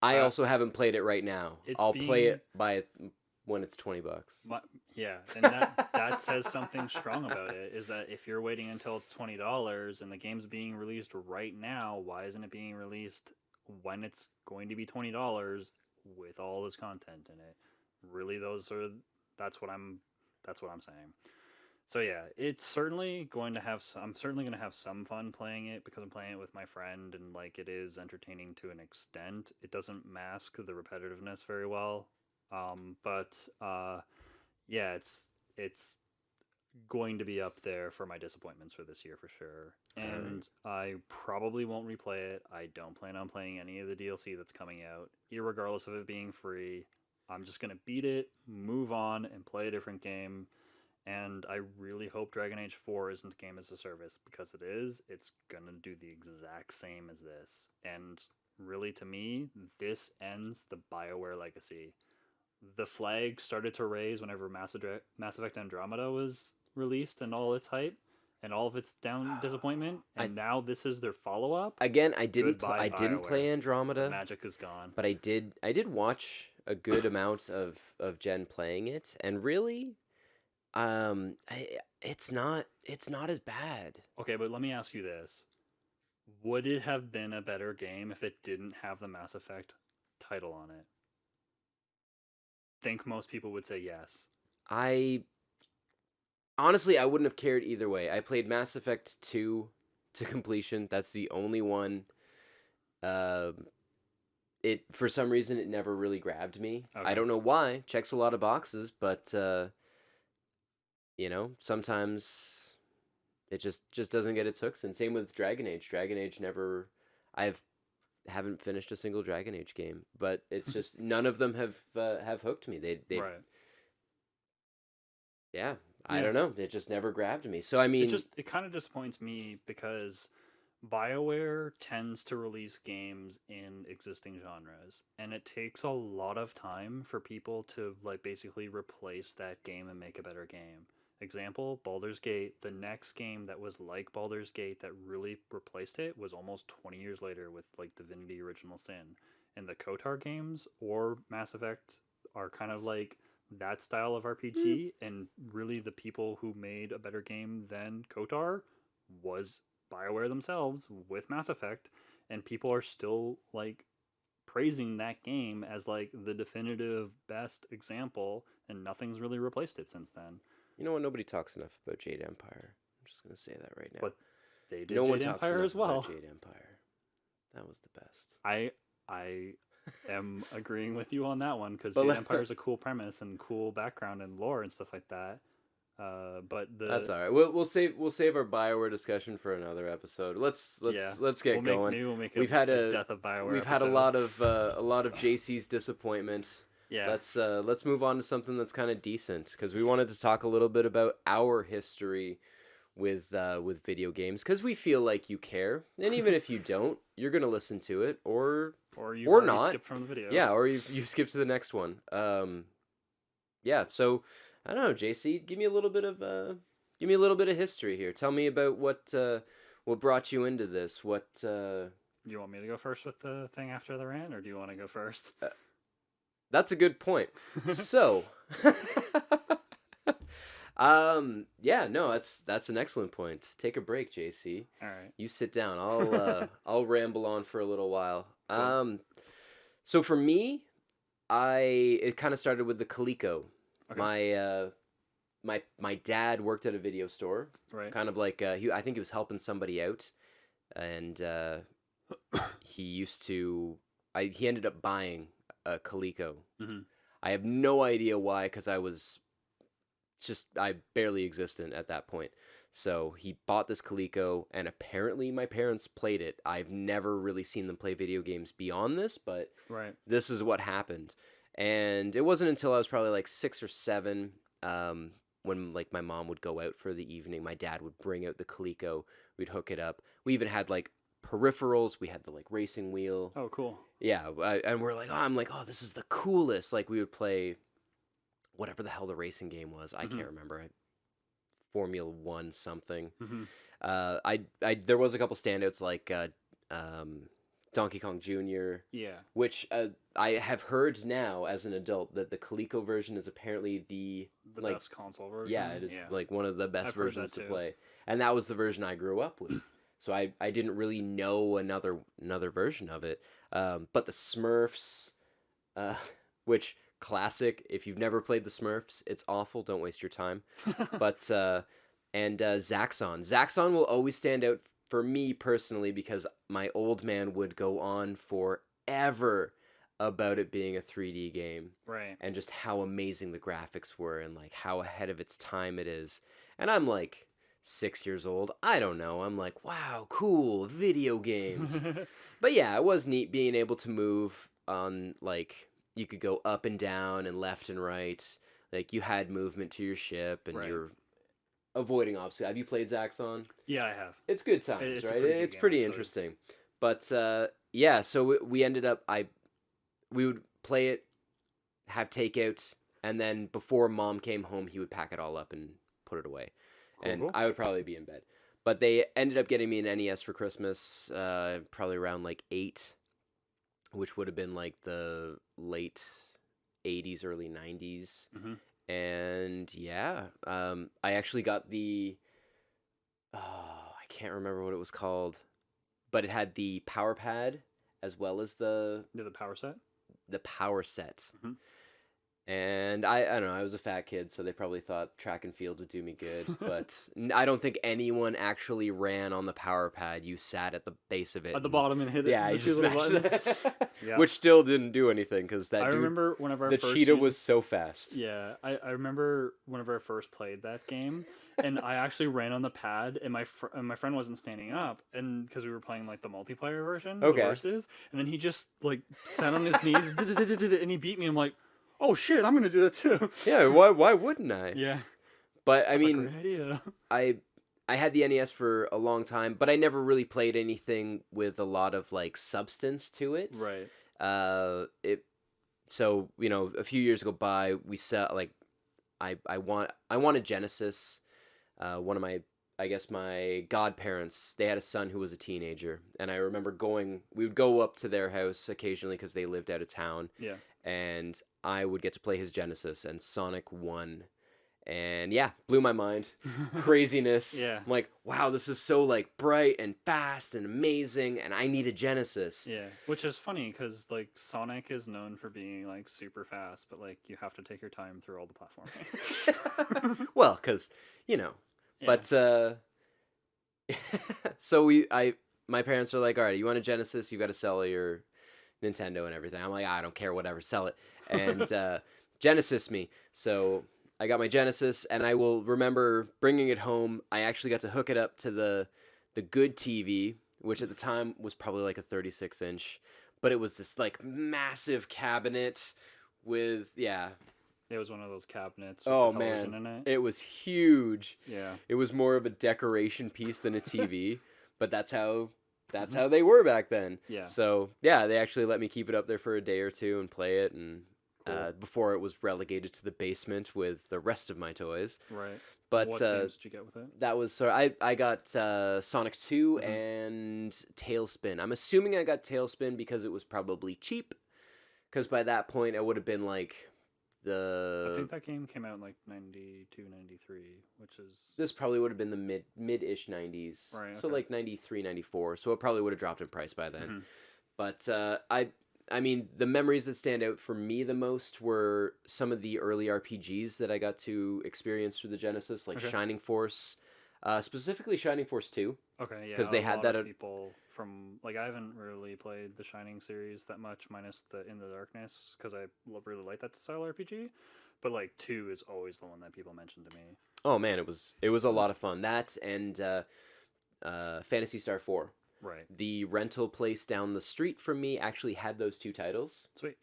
I uh also haven't played it right now. it's I'll play being it when it's $20. my, yeah, and that says something strong about it is that if you're waiting until it's $20 and the game's being released right now, why isn't it being released when it's going to be $20 with all this content in it? Really, that's what I'm that's what I'm saying. So yeah, it's certainly going to have some, I'm certainly going to have some fun playing it because I'm playing it with my friend and like it is entertaining to an extent. It doesn't mask the repetitiveness very well. But yeah, it's going to be up there for my disappointments for this year for sure. All right. And I probably won't replay it. I don't plan on playing any of the DLC that's coming out, irregardless of it being free. I'm just gonna beat it, move on, and play a different game. And I really hope Dragon Age 4 isn't a game as a service because it is. It's gonna do the exact same as this. And really, to me, this ends the Bioware legacy. The flag started to raise whenever Mass Effect Andromeda was released and all its hype and all of its disappointment, I and now this is their follow up. again, Goodbye, I didn't Bioware. play The Andromeda, magic is gone. but I did watch a good amount of Jen playing it, and really, it's not as bad. Okay, but let me ask you this: would it have been a better game if it didn't have the Mass Effect title on it? Think most people would say yes. I honestly I wouldn't have cared either way. I played Mass Effect 2 to completion. That's the only one. Um, it for some reason it never really grabbed me. I Okay. don't know why. Checks a lot of boxes, but sometimes it just doesn't get its hooks. And same with Dragon Age. Dragon Age never. I've haven't finished a single Dragon Age game, but it's just none of them have hooked me. They Right. yeah, I Yeah. don't know. It just never grabbed me. So I mean, It kind of disappoints me because BioWare tends to release games in existing genres, and it takes a lot of time for people to like basically replace that game and make a better game. Example, Baldur's Gate, the next game that was like Baldur's Gate that really replaced it was almost 20 years later with like Divinity Original Sin. And the KOTOR games or Mass Effect are kind of like that style of RPG, and really the people who made a better game than KOTOR was BioWare themselves with Mass Effect, and people are still like praising that game as like the definitive best example, and nothing's really replaced it since then. you know what? Nobody talks enough about Jade Empire. I'm just gonna say that right now. But they did No one Jade talks Empire enough as well. about Jade Empire. That was the best. I am agreeing with you on that one because But Jade let- Empire is a cool premise and cool background and lore and stuff like that. But That's all right. We'll save our Bioware discussion for another episode. Let's get going. Maybe we'll make We've had a Death of BioWare. We've had a lot of JC's disappointment. Yeah. Let's move on to something that's kind of decent because we wanted to talk a little bit about our history with video games because we feel like you care, and even if you don't, you're gonna listen to it or or not. skip from the video. Yeah, or you skip to the next one. Yeah. So I don't know, JC, give me a little bit of history here. Tell me about what brought you into this. What You want me to go first with the thing after the rant, or do you want to go first? That's a good point. So, yeah, no, that's an excellent point. Take a break, JC. All right. You sit down. I'll ramble on for a little while. Cool. So for me, it kind of started with the Coleco. Okay. My dad worked at a video store, Right. kind of like I think he was helping somebody out, and he used to. He ended up buying a Coleco. Mm-hmm. I have no idea why, because I barely existed at that point. So he bought this Coleco, and apparently my parents played it. I've never really seen them play video games beyond this, but Right. this is what happened. And it wasn't until I was probably like 6 or 7, when like my mom would go out for the evening, my dad would bring out the Coleco, we'd hook it up. We even had like peripherals. We had the like racing wheel. Oh, cool. Yeah, and we're like, I'm like, oh, this is the coolest. Like we would play whatever the hell the racing game was. I can't remember. Formula 1 something. Mm-hmm. I there was a couple standouts like Donkey Kong Jr. Yeah. Which I have heard now as an adult that the Coleco version is apparently the like, best console version. yeah, it is like one of the best I've heard versions that to too. play, and that was the version I grew up with. So I didn't really know another version of it. But the Smurfs, which classic. If you've never played the Smurfs, it's awful. Don't waste your time. But and Zaxxon. Zaxxon will always stand out for me personally because my old man would go on forever about it being a 3D game. Right. And just how amazing the graphics were and like how ahead of its time it is. And I'm like 6 years old. I don't know. I'm like, wow, cool, video games. But yeah, it was neat being able to move on, like, you could go up and down and left and right. Like, you had movement to your ship and Right. you're avoiding obstacles. Have you played Zaxxon? Yeah, I have. It's good times, It's a right? pretty good It's game, pretty actually. interesting. But yeah, so we ended up, we would play it, have takeout, and then before Mom came home, he would pack it all up and put it away. And Cool. I would probably be in bed. But they ended up getting me an NES for Christmas, probably around like 8, which would have been like the late 80s, early 90s. Mm-hmm. And yeah, I actually got I can't remember what it was called, but it had the power pad as well as the power set. power set. Mhm. And I don't know, I was a fat kid, so they probably thought track and field would do me good. But I don't think anyone actually ran on the power pad. You sat at the base of it. At the bottom and hit it. Yeah, the you two just little smashed buttons. it. Yeah. Which still didn't do anything, because that I dude, remember one of our the first cheetah used- was so fast. Yeah, I remember whenever I first played that game, and I actually ran on the pad, and my friend wasn't standing up, and because we were playing like the multiplayer version, the Okay. versus, and then he just like sat on his knees, and he beat me. I'm like, oh shit, I'm gonna do that too. Yeah, why wouldn't I? Yeah, But I that's a mean, great idea. I I had the NES for a long time, but I never really played anything with a lot of like substance to it. Right. It so a few years go by, we sell like I want a Genesis. One of my I guess my godparents, they had a son who was a teenager, and I remember we would go up to their house occasionally because they lived out of town, Yeah. and I would get to play his Genesis and Sonic 1. And yeah, blew my mind. Craziness. Yeah. I'm like, wow, this is so like bright and fast and amazing, and I need a Genesis. Yeah, which is funny because like Sonic is known for being like super fast, but like you have to take your time through all the platforming. Well, because Yeah. but so my parents are like, all right, you want a Genesis? You got to sell your Nintendo and everything. I'm like, I don't care, whatever, sell it. And Genesis me. So I got my Genesis, and I will remember bringing it home. I actually got to hook it up to the good TV, which at the time was probably like a 36-inch, but it was this like massive cabinet with It was one of those cabinets with oh the television man, in it. it was huge. Yeah. It was more of a decoration piece than a TV, but that's how they were back then. Yeah. So yeah, they actually let me keep it up there for a day or two and play it, and Cool. before it was relegated to the basement with the rest of my toys. Right. But What games did you get with it? that was so I got Sonic 2 and Tailspin. I'm assuming I got Tailspin because it was probably cheap, because by that point I would have been like I think that game came out in like 92, 93, which is... This probably would have been the mid-ish 90s. Right, So okay. like 93, 94. So it probably would have dropped in price by then. Mhm. But I mean, the memories that stand out for me the most were some of the early RPGs that I got to experience through the Genesis, like Okay. Shining Force, specifically Shining Force 2. Okay, yeah. 'Cause they a had lot that of at- people from... Like, I haven't really played the Shining series that much, minus the In the Darkness, because I really like that style RPG. But, like, 2 is always the one that people mention to me. Oh man, it was a lot of fun. That and Phantasy Star 4. Right. The rental place down the street from me actually had those two titles. Sweet.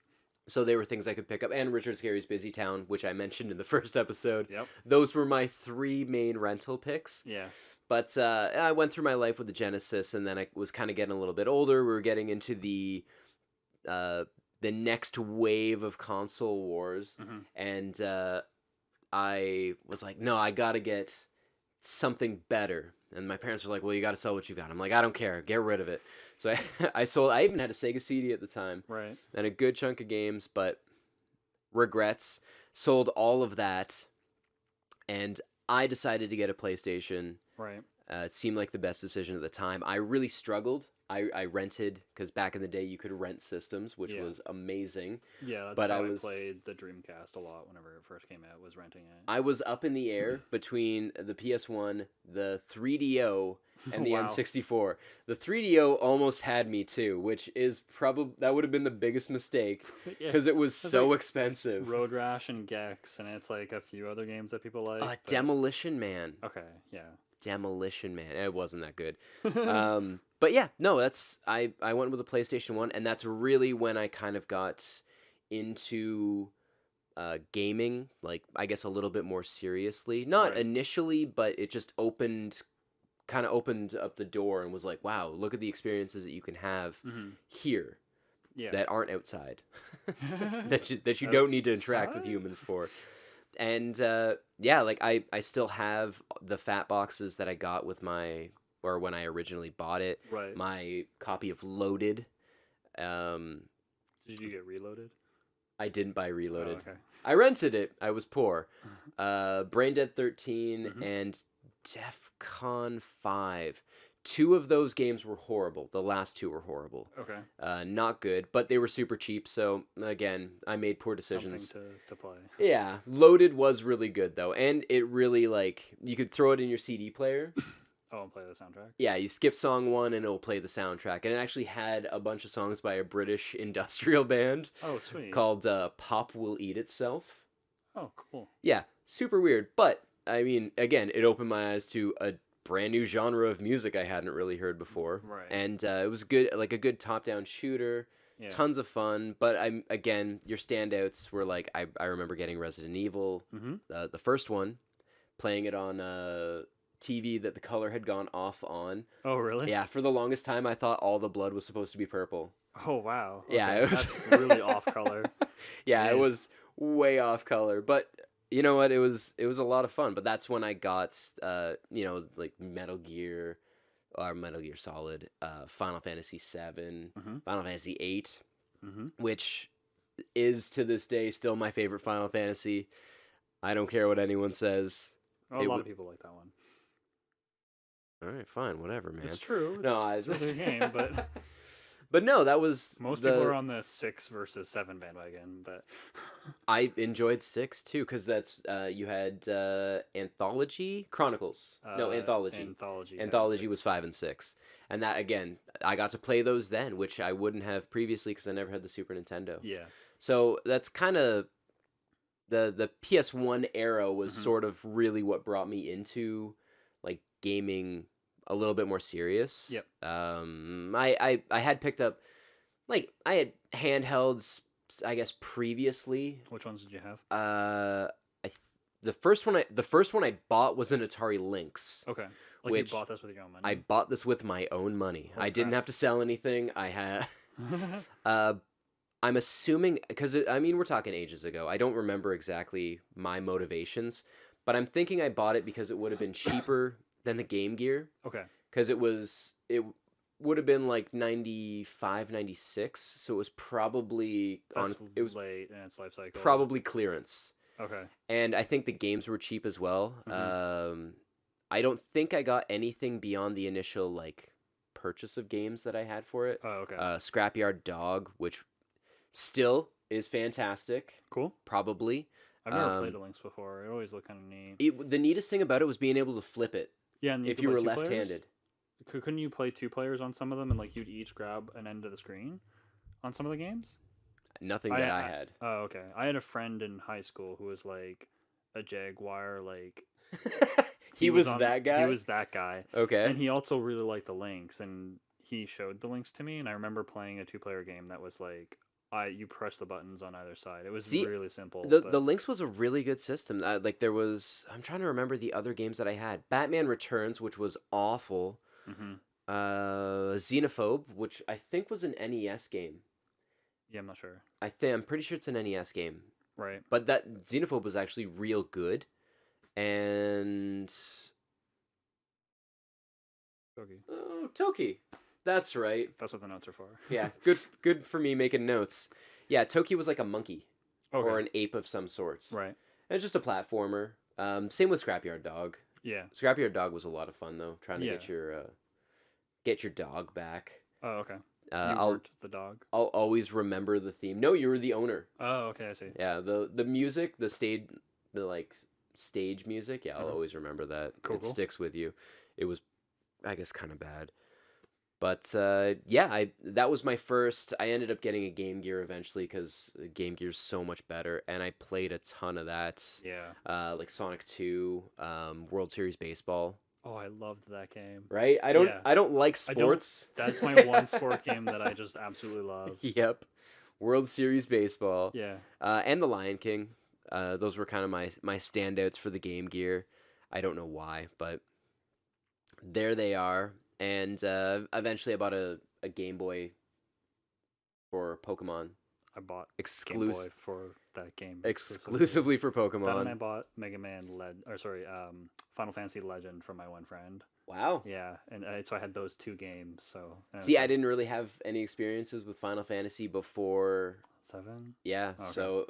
So they were things I could pick up. And Richard Scarry's Busy Town, which I mentioned in the first episode. Yep. Those were my 3 main rental picks. Yeah. But I went through my life with the Genesis, and then I was kind of getting a little bit older. We were getting into the next wave of console wars. Mhm. And I was like, no, I got to get something better. And my parents were like, well, you got to sell what you got. I'm like, I don't care. Get rid of it. So I even had a Sega CD at the time. Right. And a good chunk of games, but regrets. Sold all of that. And I decided to get a PlayStation. Right. It seemed like the best decision at the time. I really struggled. I rented, because back in the day you could rent systems, which Yeah. was amazing. Yeah, that's But how I I was- played the Dreamcast a lot whenever it first came out, was renting it. I was up in the air between the PS1, the 3DO, and the Wow. N64. The 3DO almost had me too, which is probably that would have been the biggest mistake, Yeah. because it was It's so like expensive. Road Rash and Gex, and it's like a few other games that people like. but- Demolition Man. Okay, yeah. Demolition Man. It wasn't that good. But yeah, no, I went with the PlayStation 1, and that's really when I kind of got into gaming, like I guess a little bit more seriously. Not Right. initially, but it just opened up the door and was like, wow, look at the experiences that you can have Mhm. here Yeah. that aren't outside. that you don't need to interact with Outside? humans for. And yeah, like I still have the fat boxes that I got with or when I originally bought it. Right. My copy of Loaded. Did you get Reloaded? I didn't buy Reloaded. Oh, okay. I rented it. I was poor. Brain Dead 13 Mhm. and DEFCON 5. 2 of those games were horrible. The last 2 were horrible. Okay. Not good, but they were super cheap. So again, I made poor decisions. Something to play. Yeah, Loaded was really good though, and it really like you could throw it in your CD player. Oh, and play the soundtrack? Yeah, you skip song 1 and it'll play the soundtrack, and it actually had a bunch of songs by a British industrial band Oh, sweet. called Pop Will Eat Itself. Oh, cool. Yeah, super weird, but I mean, again, it opened my eyes to a brand new genre of music I hadn't really heard before. Right. And it was good, like a good top-down shooter, Yeah. tons of fun. But again, your standouts were like I remember getting Resident Evil, the first one, playing it on a TV that the color had gone off on. Oh, really? Yeah, for the longest time, I thought all the blood was supposed to be purple. Oh, wow. Yeah, Okay. it was That's really off color. Yeah, it Jeez. was way off color, but you know what? It was a lot of fun. But that's when I got like Metal Gear, or Metal Gear Solid, Final Fantasy 7, Mm-hmm. Final Fantasy 8, Mm-hmm. which is to this day still my favorite Final Fantasy. I don't care what anyone says. Oh, a lot of people like that one. All right, fine, whatever, man. It's true. No, It's a good game, but but no, that was most people are on the 6 versus 7 bandwagon. But I enjoyed 6 too, because that's you had Anthology Chronicles. No, Anthology. Anthology. Anthology was 5 and 6, and that again, I got to play those then, which I wouldn't have previously because I never had the Super Nintendo. Yeah. So that's kind of the PS1 era was Mhm. sort of really what brought me into like gaming a little bit more serious. Yep. I had picked up, like, I had handhelds, I guess, previously. Which ones did you have? The first one I bought was an Atari Lynx. Okay. Like Which you bought this with your own money. I bought this with my own money. I didn't Okay. have to sell anything. I had I'm assuming, because I mean, we're talking ages ago. I don't remember exactly my motivations, but I'm thinking I bought it because it would have been cheaper than the Game Gear, Okay. because it would have been like 95, 96, so it was probably That's it was late in its life cycle. probably clearance. Okay. And I think the games were cheap as well. I don't think I got anything beyond the initial like purchase of games that I had for it. Oh, okay. Scrapyard Dog, which still is fantastic. Cool. Probably. I've never played a Lynx before. It always looked kind of neat. The neatest thing about it was being able to flip it Yeah, and if could you play were two players? left-handed. Couldn't you play 2 players on some of them, and like you'd each grab an end of the screen on some of the games? Nothing that I had. Oh, okay. I had a friend in high school who was like a Jaguar, like He was that guy? He was that guy. Okay. And he also really liked the Lynx, and he showed the Lynx to me, and I remember playing a 2-player game that was like you press the buttons on either side. It was really simple. The Lynx was a really good system. Like there was, I'm trying to remember the other games that I had. Batman Returns, which was awful. Mm-hmm. Xenophobe, which I think was an NES game. Yeah, I'm not sure. I'm pretty sure it's an NES game. Right. But that Xenophobe was actually real good. And Toki. oh, Toki. That's right. That's what the notes are for. Yeah, good for me making notes. Yeah, Toki was like a monkey or an ape of some sort. Right. And it's just a platformer. Same with Scrapyard Dog. Yeah. Scrapyard Dog was a lot of fun though, trying to Yeah. get your dog back. Oh, okay. You I'll weren't the dog. I'll always remember the theme. No, you were the owner. Oh, okay, I see. Yeah, the music, the stage music. Yeah, I'll Mhm. always remember that. Cool. It sticks with you. It was, I guess, kind of bad. But yeah, that was my first. I ended up getting a Game Gear eventually because Game Gear's so much better, and I played a ton of that. Yeah. Like Sonic 2, World Series Baseball. Oh, I loved that game. Right? I don't like sports. That's my one sport game that I just absolutely love. Yep. World Series Baseball. Yeah. And The Lion King. Those were kind of my standouts for the Game Gear. I don't know why, but there they are. And eventually I bought a Game Boy for Pokemon. I bought Game Boy for that game. Exclusively for Pokemon. That and I bought Final Fantasy Legend from my one friend. Wow. Yeah, and so I had those 2 games. So see, I didn't really have any experiences with Final Fantasy before 7. Yeah, Okay. so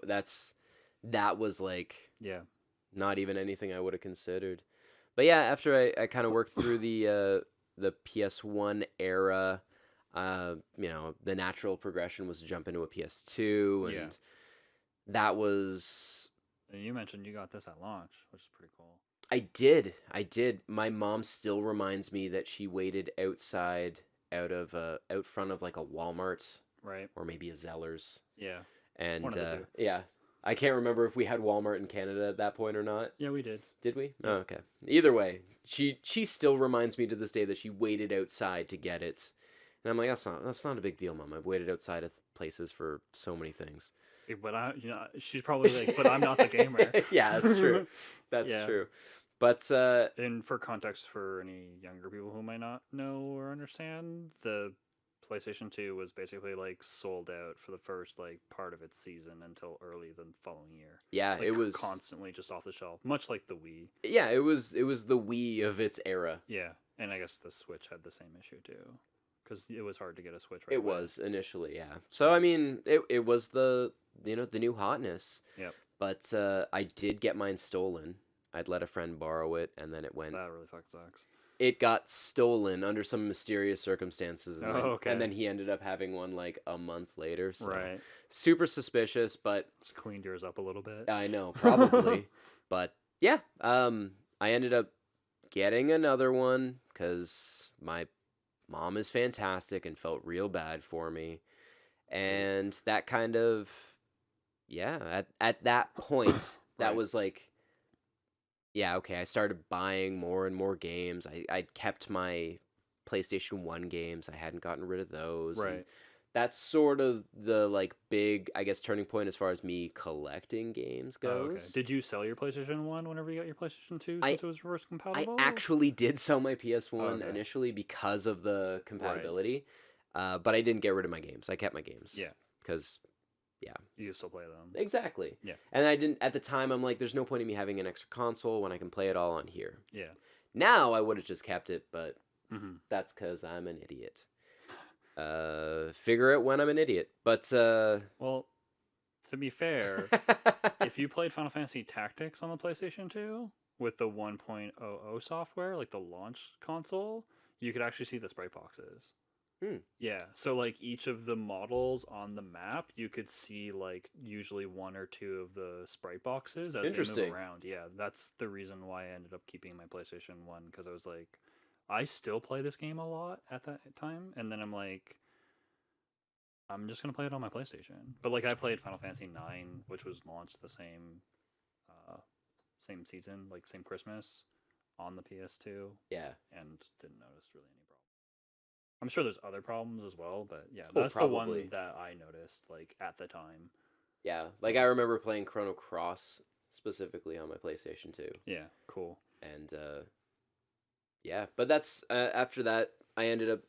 that was like not even anything I would have considered. But yeah, after I kind of worked through the PS1 era, the natural progression was to jump into a PS2, and that was. And you mentioned you got this at launch, which is pretty cool. I did. My mom still reminds me that she waited out front of like a Walmart, right, or maybe a Zellers. Yeah, and one of the two. yeah, I can't remember if we had Walmart in Canada at that point or not. Yeah, we did. Did we? Yeah. Oh, okay. Either way, she still reminds me to this day that she waited outside to get it. And I'm like, that's not a big deal, Mom. I've waited outside of places for so many things. But she's probably like, but I'm not the gamer. Yeah, that's true. That's Yeah. true. But And for context, for any younger people who might not know or understand, the PlayStation 2 was basically like sold out for the first like part of its season until early the following year. yeah, Like, it was constantly just off the shelf, much like the Wii. yeah, it was the Wii of its era. Yeah, and I guess the Switch had the same issue too, because it was hard to get a Switch right It away. was initially, yeah. So I mean, it was the the new hotness. Yep. But I did get mine stolen. I'd let a friend borrow it, and then it went. That really fucking sucks. It got stolen under some mysterious circumstances, and, okay. and then he ended up having one like a month later. So Right. super suspicious, but Just cleaned yours up a little bit. I know probably. But yeah, I ended up getting another one because my mom is fantastic and felt real bad for me, and that kind of at that point that Right. was like. Yeah, okay, I started buying more and more games. I'd kept my PlayStation 1 games. I hadn't gotten rid of those. And Right. that's sort of the like big, I guess, turning point as far as me collecting games Oh, okay. goes. Did you sell your PlayStation 1 whenever you got your PlayStation 2 I since it was reverse I compatible? actually did sell my PS1 Okay. initially because of the compatibility. But I didn't get rid of my games. I kept my games. Yeah. Because You can still play them. exactly. Yeah. And I didn't at the time I'm like there's no point in me having an extra console when I can play it all on here. Yeah. Now I would have just kept it, but Mm-hmm. that's because I'm an idiot. Figure it when I'm an idiot. But Well, to be fair, if you played Final Fantasy Tactics on the PlayStation 2 with the 1.00 software, like the launch console, you could actually see the sprite boxes. Yeah, so like each of the models on the map, you could see like usually one or two of the sprite boxes as they Interesting. move around. Yeah, that's the reason why I ended up keeping my PlayStation 1 because I was like, I still play this game a lot at that time, and then I'm like, I'm just gonna play it on my PlayStation. But like I played Final Fantasy 9, which was launched the same season, like same Christmas, on the PS2, yeah. and didn't notice really any problem. I'm sure there's other problems as well, but yeah, Oh, that's the probably. one that I noticed like at the time. Yeah. Like I remember playing Chrono Cross specifically on my PlayStation 2. Yeah, cool. And yeah, but that's after that I ended up,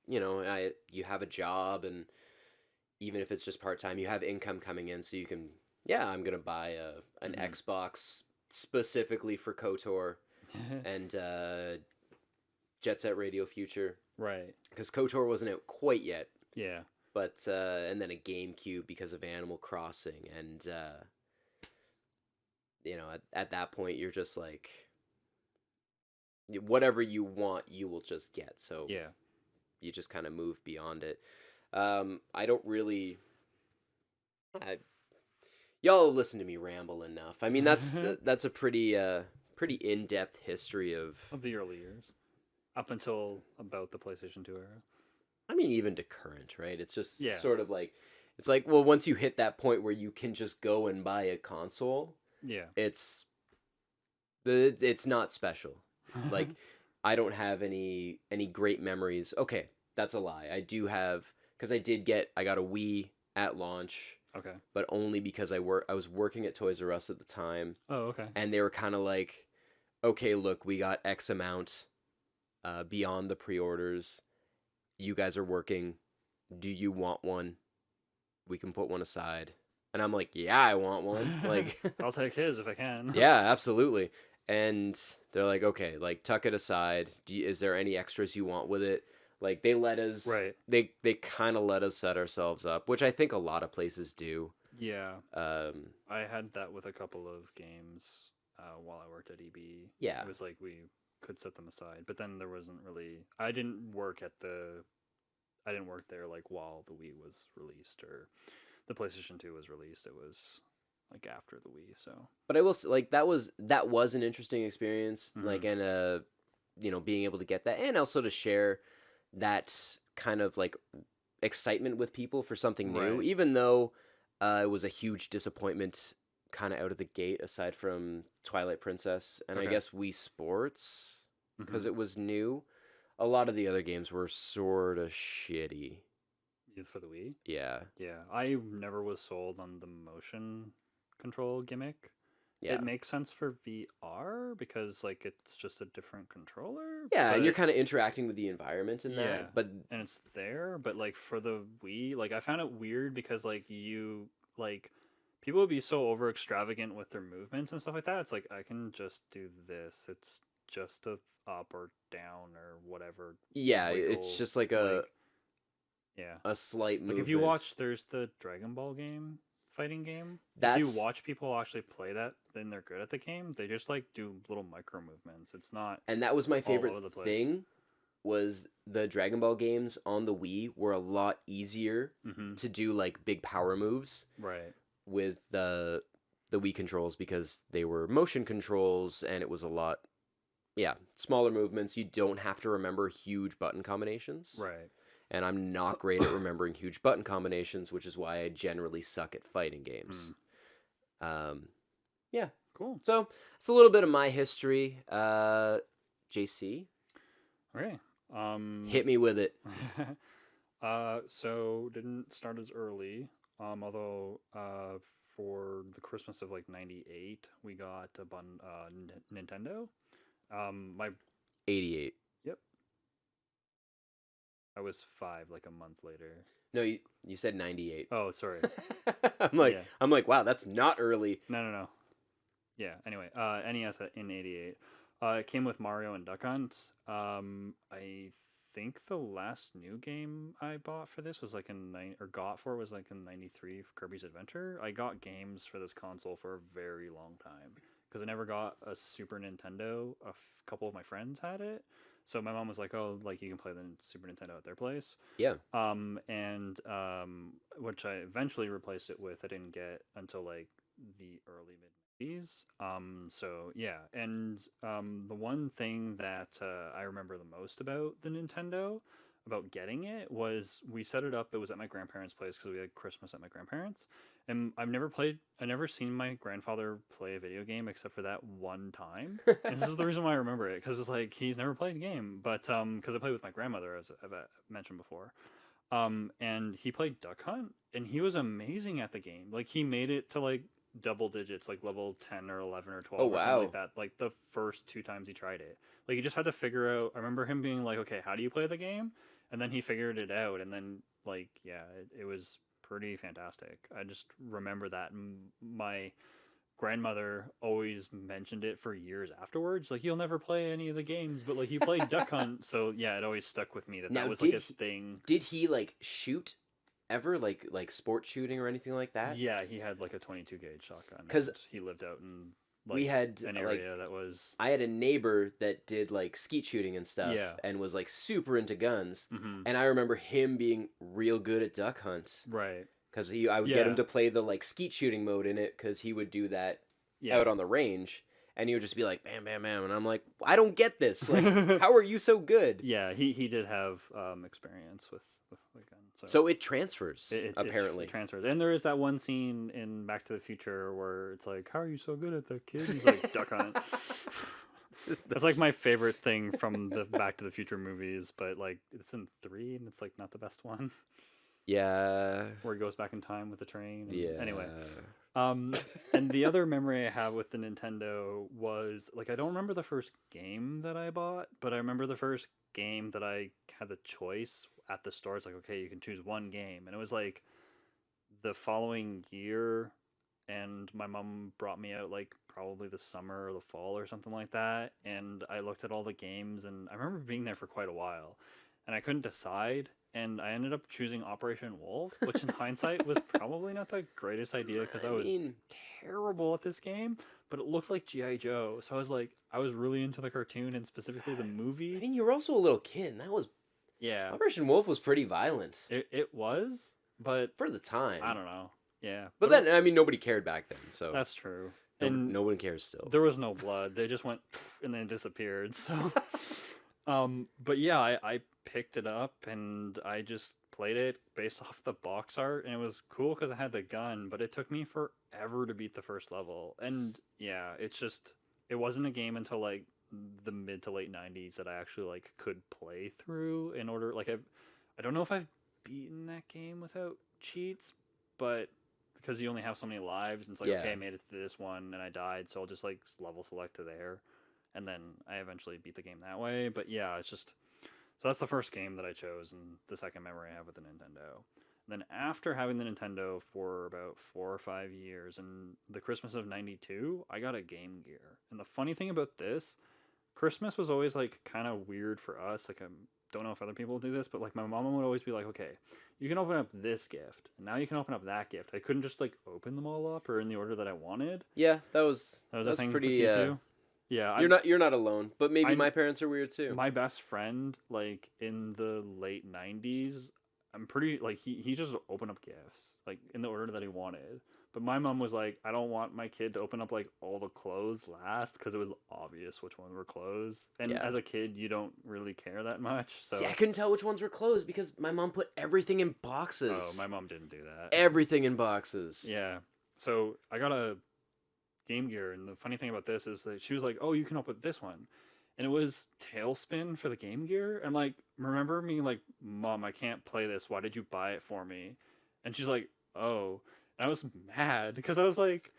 you have a job, and even if it's just part-time, you have income coming in, so you can I'm going to buy an Mhm. Xbox specifically for KOTOR and Jet Set Radio Future. Right. Because KOTOR wasn't out quite yet, Yeah. but and then a GameCube because of Animal Crossing, and at that point you're just like, whatever you want, you will just get. So Yeah. you just kind of move beyond it. I don't really. Y'all listen to me ramble enough. I mean, that's a pretty in-depth history of the early years, up until about the PlayStation 2 era. I mean, even to current, right? It's just Yeah. sort of like, it's like, well, once you hit that point where you can just go and buy a console, Yeah. it's not special. Like, I don't have any great memories. Okay, that's a lie. I do have, because I got a Wii at launch, Okay. but only because I was working at Toys R Us at the time, Oh, okay. and they were kind of like, okay, look, we got X amount beyond the pre-orders. You guys are working. Do you want one? We can put one aside. And I'm like, yeah, I want one. Like, I'll take his if I can. yeah, absolutely. And they're like, okay, like tuck it aside. Is there any extras you want with it? Like they let us, Right. They kind of let us set ourselves up, which I think a lot of places do. Yeah. Um, I had that with a couple of games while I worked at EB. Yeah. It was like we could set them aside, but then there wasn't really. I didn't work there like while the Wii was released or the PlayStation 2 was released. It was like after the Wii, so. but I will like that was an interesting experience. Mhm. Like, and being able to get that, and also to share that kind of like excitement with people for something new, Right. even though it was a huge disappointment kind of out of the gate aside from Twilight Princess and I Okay. guess Wii Sports because Mm-hmm. it was new. A lot of the other games were sort of shitty. For the Wii. Yeah. Yeah, I never was sold on the motion control gimmick. It Yeah. makes sense for VR because like it's just a different controller, Yeah, and you're but kind of interacting with the environment in yeah, that, but and it's there, but like for the Wii, like I found it weird because like people would be so over extravagant with their movements and stuff like that. It's like I can just do this. It's just a up or down or whatever yeah, it's wiggle. just like Like yeah. a slight Like if you movement. watch, there's the Dragon Ball game, fighting game. If you That's watch people actually play that, then they're good at the game. They just like do little micro movements. It's not and that was my all favorite over the place. thing was the Dragon Ball games on the Wii were a lot easier Mm-hmm. to do like big power moves Right. with the Wii controls because they were motion controls and it was a lot smaller movements. You don't have to remember huge button combinations. Right. And I'm not great at remembering huge button combinations, which is why I generally suck at fighting games. Um, yeah. Cool. So it's a little bit of my history. JC, Okay. hit me with it. So didn't start as early. Although for the Christmas of like '98, we got a Nintendo. My 88. Yep. I was 5 like a month later. No, you said 98. Oh, sorry. Yeah. I'm like, wow, that's not early. No. Yeah. Anyway, NES in '88. It came with Mario and Duck Hunt. I think the last new game I bought for this was like got for was like in '93 for Kirby's Adventure. I got games for this console for a very long time because I never got a Super Nintendo. Couple of my friends had it. So my mom was like, "Oh, like you can play the Super Nintendo at their place." Yeah. Which I eventually replaced it with. I didn't get until like the early mid '90s. So yeah, and the one thing that I remember the most about the Nintendo, about getting it, was we set it up. It was at my grandparents' place because we had Christmas at my grandparents, and I never seen my grandfather play a video game except for that one time. And this is the reason why I remember it because it's like he's never played a game, but because I played with my grandmother as I've mentioned before. And he played Duck Hunt, and he was amazing at the game. Like he made it to like double digits, like level 10 or 11 or Oh 12 or something like wow. that. Like the first 2 times he tried it, like he just had to figure out. I remember him being like, "Okay, how do you play the game?" And then he figured it out, and then like yeah, it was pretty fantastic. I just remember that my grandmother always mentioned it for years afterwards. Like you'll never play any of the games, but like you played Duck Hunt, so yeah, it always stuck with me that Now that was like a thing. did he like shoot ever like sport shooting or anything like that? Yeah, he had like a 22 gauge shotgun, Cuz and he lived out in we like had an like area that was I had a neighbor that did like skeet shooting and stuff yeah. and was like super into guns. Mm-hmm. And I remember him being real good at Duck Hunt Right. because I would get him Yeah. to play the like skeet shooting mode in it because he would do that Yeah. out on the range, and he would just be like bam, bam, bam, and I'm like, I don't get this. Like, how are you so good? Yeah, he did have experience with the gun, so So it transfers it apparently. transfers. And there is that one scene in Back to the Future where it's like, "How are you so good at that, kid?" He's like, "Duck Hunt." That's like my favorite thing from the Back to the Future movies, but like it's in 3 and it's like not the best one Yeah. where he goes back in time with the train. And Yeah. anyway, and the other memory I have with the Nintendo was like I don't remember the first game that I bought, but I remember the first game that I had the choice at the store. It's like, okay, you can choose one game, and it was like the following year, and my mom brought me out like probably the summer or the fall or something like that, and I looked at all the games, and I remember being there for quite a while, and I couldn't decide, and I ended up choosing Operation Wolf, which in hindsight was probably not the greatest idea because I was mean, terrible at this game, but it looked like GI Joe, so I was like, I was really into the cartoon and specifically the I movie. mean, you were also a little kid. And that was Yeah, Operation Wolf was pretty violent it was, but for the time. I don't know. Yeah, But then, I mean, nobody cared back then, so that's true. no one cares still. There was no blood. They just went and then disappeared. So, but yeah, I picked it up and I just played it based off the box art, and it was cool because I had the gun, but it took me forever to beat the first level. And yeah, it's just it wasn't a game until like the mid to late '90s that I actually like could play through in order. Like I don't know if I've beaten that game without cheats, but because you only have so many lives, and it's like okay, Yeah. I made it to this one and I died, so I'll just like level select to there, and then I eventually beat the game that way. But yeah, it's just so that's the first game that I chose, and the second memory I have with the Nintendo. Then after having the Nintendo for about 4 or 5 years, and the Christmas of '92, I got a Game Gear. And the funny thing about this, Christmas was always like kind of weird for us. Like I don't know if other people do this, but like my mom would always be like, "Okay, you can open up this gift, and now you can open up that gift." I couldn't just like open them all up or in the order that I wanted. Yeah, That was a that's thing with pretty. you too. Yeah, You're not alone, but maybe I my parents are weird too. my best friend, like in the late '90s, I'm pretty like he just opened up gifts like in the order that he wanted. But my mom was like, I don't want my kid to open up like all the clothes last because it was obvious which ones were clothes. And Yeah. as a kid, you don't really care that much. See, So, I couldn't tell which ones were closed because my mom put everything in oh, boxes. my mom didn't do that. Everything in boxes. Yeah. So I got a Game Gear, and the funny thing about this is that she was like, "Oh, you can open this one," and it was Tailspin for the Game Gear. I'm like, remember me like, "Mom, I can't play this. Why did you buy it for me?" And she's like, "Oh," and I was mad because I was like,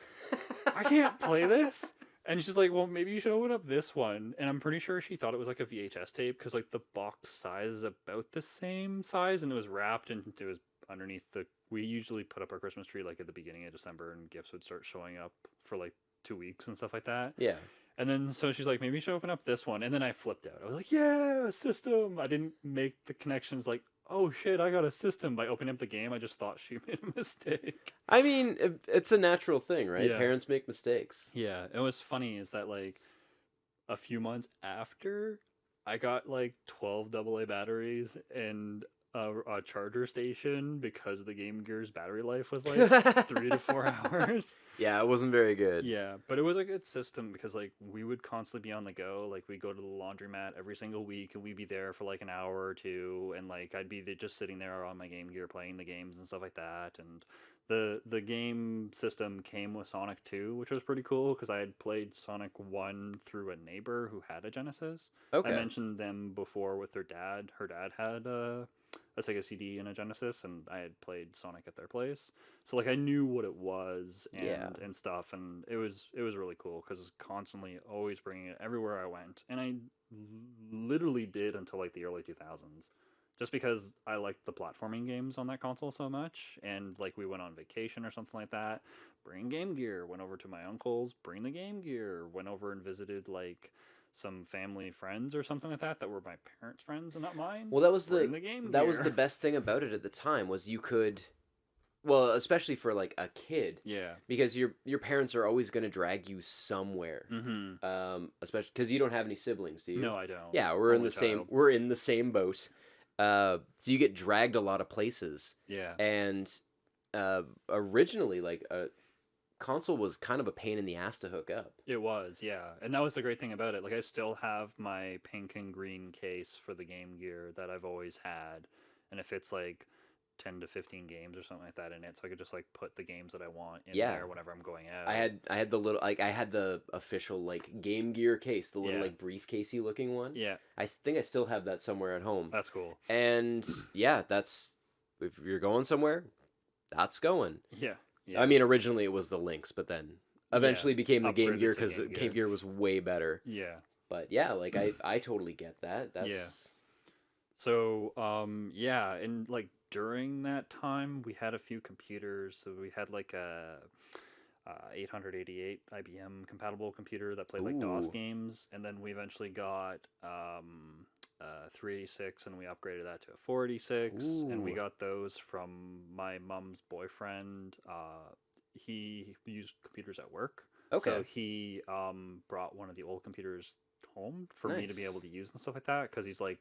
"I can't play this." And she's like, "Well, maybe you should open up this one." And I'm pretty sure she thought it was like a VHS tape because like the box size is about the same size, and it was wrapped and it was underneath the. We usually put up our Christmas tree like at the beginning of December, and gifts would start showing up for like 2 weeks and stuff like that. Yeah. And then so she's like, maybe you should open up this one. And then I flipped out. I was like, yeah, a system. I didn't make the connections like, oh shit, I got a system by opening up the game. I just thought she made a mistake. I mean, it's a natural thing, right? Yeah. Parents make mistakes. Yeah. It was funny is that like a few months after I got like 12 AA batteries and a charger station because the Game Gear's battery life was like 3 to 4 hours. Yeah, it wasn't very good. Yeah, but it was a good system because like we would constantly be on the go. Like we go to the laundromat every single week, and we'd be there for like an hour or two, and like I'd be just sitting there on my Game Gear playing the games and stuff like that. And the game system came with Sonic 2, which was pretty cool because I had played Sonic 1 through a neighbor who had a Genesis. Okay. I mentioned them before with their dad. Her dad had a Sega CD and a Genesis, and I had played Sonic at their place. So like I knew what it was and Yeah. and stuff, and it was really cool because it's constantly always bringing it everywhere I went, and I literally did until like the early 2000s, just because I liked the platforming games on that console so much, and like we went on vacation or something like that, bring Game Gear, went over to my uncle's, bring the Game Gear, went over and visited like some family friends or something like that were my parents' friends and not mine. Well, that was Bring the Game that was Gear. the best thing about it at the time was you could, well, especially for like a kid, Yeah. because your parents are always going to drag you somewhere. Mm-hmm. Especially because you don't have any siblings, do you? No, I don't. Yeah, we're in Only the same child. we're in the same boat. So you get dragged a lot of places, Yeah. and originally like a console was kind of a pain in the ass to hook up. It was, yeah. And that was the great thing about it. Like, I still have my pink and green case for the Game Gear that I've always had. And it fits like 10 to 15 games or something like that in it. So I could just like put the games that I want in Yeah. there whenever I'm going out. I had the little like I had the official like Game Gear case, the little Yeah. like briefcasey looking one. Yeah, Think I still have that somewhere at home. that's cool. And yeah, that's if you're going somewhere, that's going. Yeah. Yeah. I mean, originally it was the Lynx, but then eventually became the Game Upgraded Gear to because Game Gear. Game Gear was way better. Yeah. But yeah, like I totally get that. That's So, yeah, and like during that time, we had a few computers. So we had like a 888 IBM compatible computer that played like DOS Ooh. games, and then we eventually got 386, and we upgraded that to a 486, and we Ooh. got those from my mom's boyfriend. He used computers at work, Okay. so he brought one of the old computers home for me to be able Nice. to use and stuff like that, because he's like,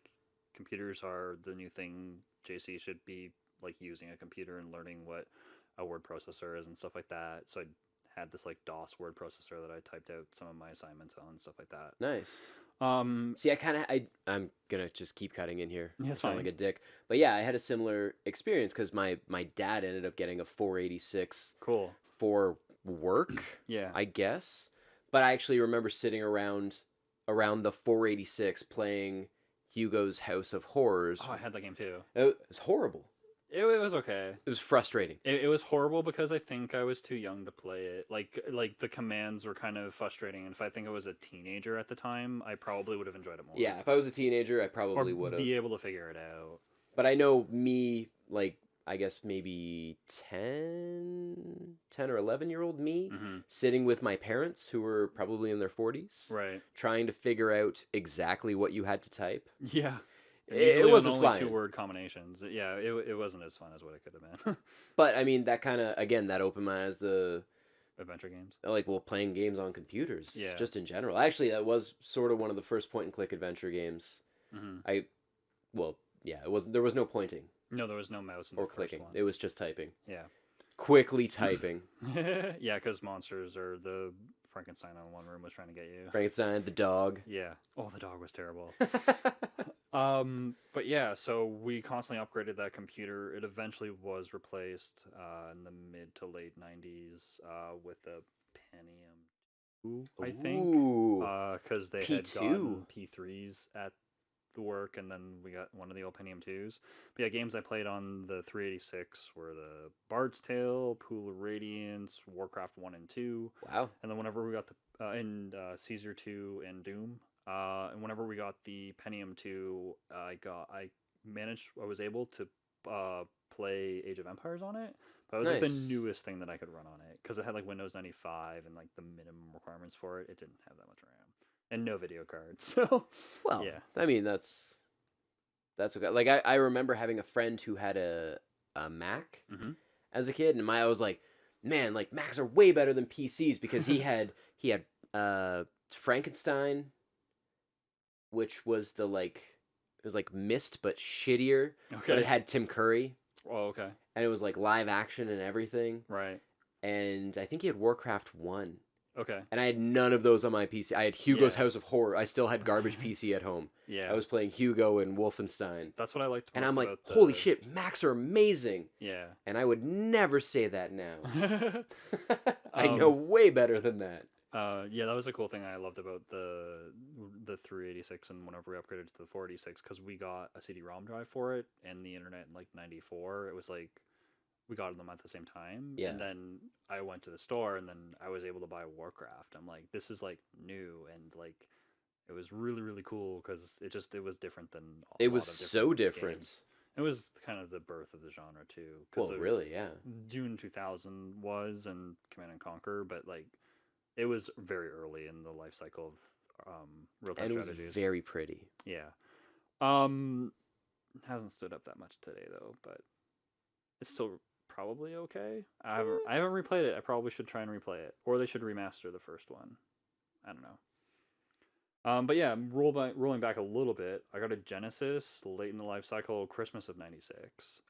computers are the new thing. JC should be like using a computer and learning what a word processor is and stuff like that. So I had this like DOS word processor that I typed out some of my assignments on, stuff like that. Nice. Um, See, I'm gonna just keep cutting in here. Yeah, I it's sound fine. like a dick, but yeah, I had a similar experience because my dad ended up getting a 486 Cool. for work, Yeah. I guess. But I actually remember sitting around the 486 playing Hugo's House of Horrors. Oh, I had that game too. It was horrible. It was okay. It was frustrating. It was horrible because I think I was too young to play it. Like the commands were kind of frustrating, and if I think I was a teenager at the time, I probably would have enjoyed it more. Yeah, if I was a teenager, I Or probably would have. be able to figure it out. But I know me, like, I guess maybe 10 or 11-year-old me, Hmm. sitting with my parents who were probably in their 40s, Right. trying to figure out exactly what you had to type. Yeah. And It usually wasn't on only flying. 2-word combinations. Yeah, it wasn't as fun as what it could have been. But I mean, that kind of, again, that opened my eyes to, Adventure games. like, well, playing games on computers, Yeah. just in general. Actually, that was sort of one of the first point-and-click adventure games. Hmm. Well, yeah, there was no pointing No, there was no mouse in or the first clicking. one. It was just typing. Yeah. Quickly typing. Yeah, because monsters or the Frankenstein on one room was trying to get you. Frankenstein, the dog. Yeah. Oh, the dog was terrible. But yeah, so we constantly upgraded that computer. It eventually was replaced in the mid to late 90s with the Pentium 2, I think. Ooh. Because they had P2. gotten P3s at the work, and then we got one of the old Pentium 2s. But yeah, games I played on the 386 were the Bard's Tale, Pool of Radiance, Warcraft 1 and 2. Wow. And then whenever we got the Caesar 2 and Doom, and whenever we got the Pentium 2, I was able to play Age of Empires on it. But it was like the Nice. newest thing that I could run on it because it had like Windows 95 and like the minimum requirements for it. It didn't have that much RAM and no video cards. So Well, yeah, I mean, that's okay. Like, I remember having a friend who had a Mac Mhm. as a kid, and I was like, man, like, Macs are way better than PCs because he had Frankenstein, which was it was like Myst but shittier. But okay. it had Tim Curry, Oh, okay, and it was like live action and everything. right, And I think he had Warcraft 1. okay, And I had none of those on my PC. I had Hugo's Yeah. House of Horror. I still had garbage PC at home. yeah. I was playing Hugo and Wolfenstein. That's what I liked. And Most I'm like, about holy the- shit, Macs are amazing. Yeah. And I would never say that now. I Um, know way better than that. Yeah, that was a cool thing I loved about the 386 and whenever we upgraded to the 486 because we got a CD-ROM drive for it and the internet in like 94. It was like we got them at the same time. Yeah. And then I went to the store and then I was able to buy Warcraft. I'm like, this is like new and like it was really really cool because it was different than a It lot was of so different. games. It was kind of the birth of the genre too. Well, really, yeah. June 2000 was and Command and Conquer, but like it was very early in the life cycle of real-time And it was strategies. very pretty. Yeah. Hasn't stood up that much today though, but it's still probably okay. I haven't replayed it. I probably should try and replay it, or they should remaster the first one. I don't know. But yeah, rolling back a little bit, I got a Genesis late in the life cycle, Christmas of '96.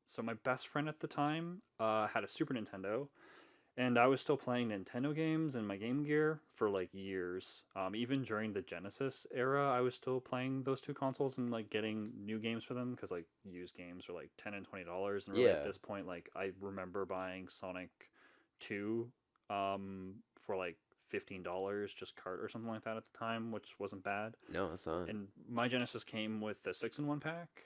So my best friend at the time had a Super Nintendo, and I was still playing Nintendo games and my Game Gear for like years. Even during the Genesis era, I was still playing those two consoles and like getting new games for them because like used games are like $10 and $20. And really Yeah. at this point, like I remember buying Sonic 2 for like $15 just cart or something like that at the time, which wasn't bad. No, that's not. And my Genesis came with the 6-in-1 pack.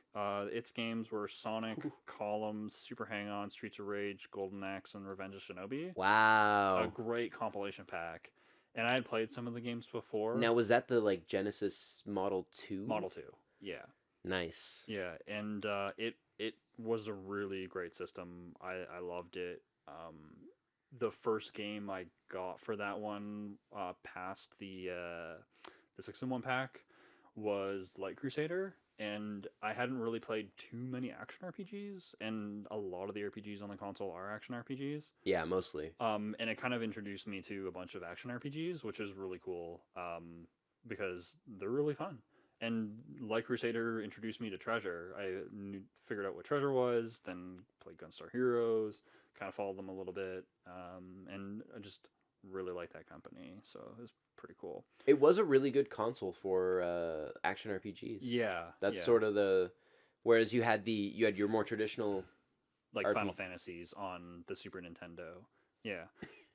Its games were Sonic, Columns, Super Hang-On, Streets of Rage, Golden Axe, and Revenge of Shinobi. Wow. A great compilation pack. And I had played some of the games before. Now, was that the, like, Genesis Model 2? Model 2, yeah. Nice. Yeah, and it was a really great system. I loved it. The first game I got for that one past the 6-in-1 pack was Light Crusader, and I hadn't really played too many action RPGs, and a lot of the RPGs on the console are action RPGs. Yeah, mostly. And it kind of introduced me to a bunch of action RPGs, which is really cool because they're really fun. and Light Crusader introduced me to Treasure. Figured out what Treasure was, then played Gunstar Heroes, kind of followed them a little bit, and I just really like that company. So it was pretty cool. It was a really good console for action RPGs. Yeah, That's yeah. sort of the whereas you had your more traditional Like Final Fantasies on the Super Nintendo. Yeah.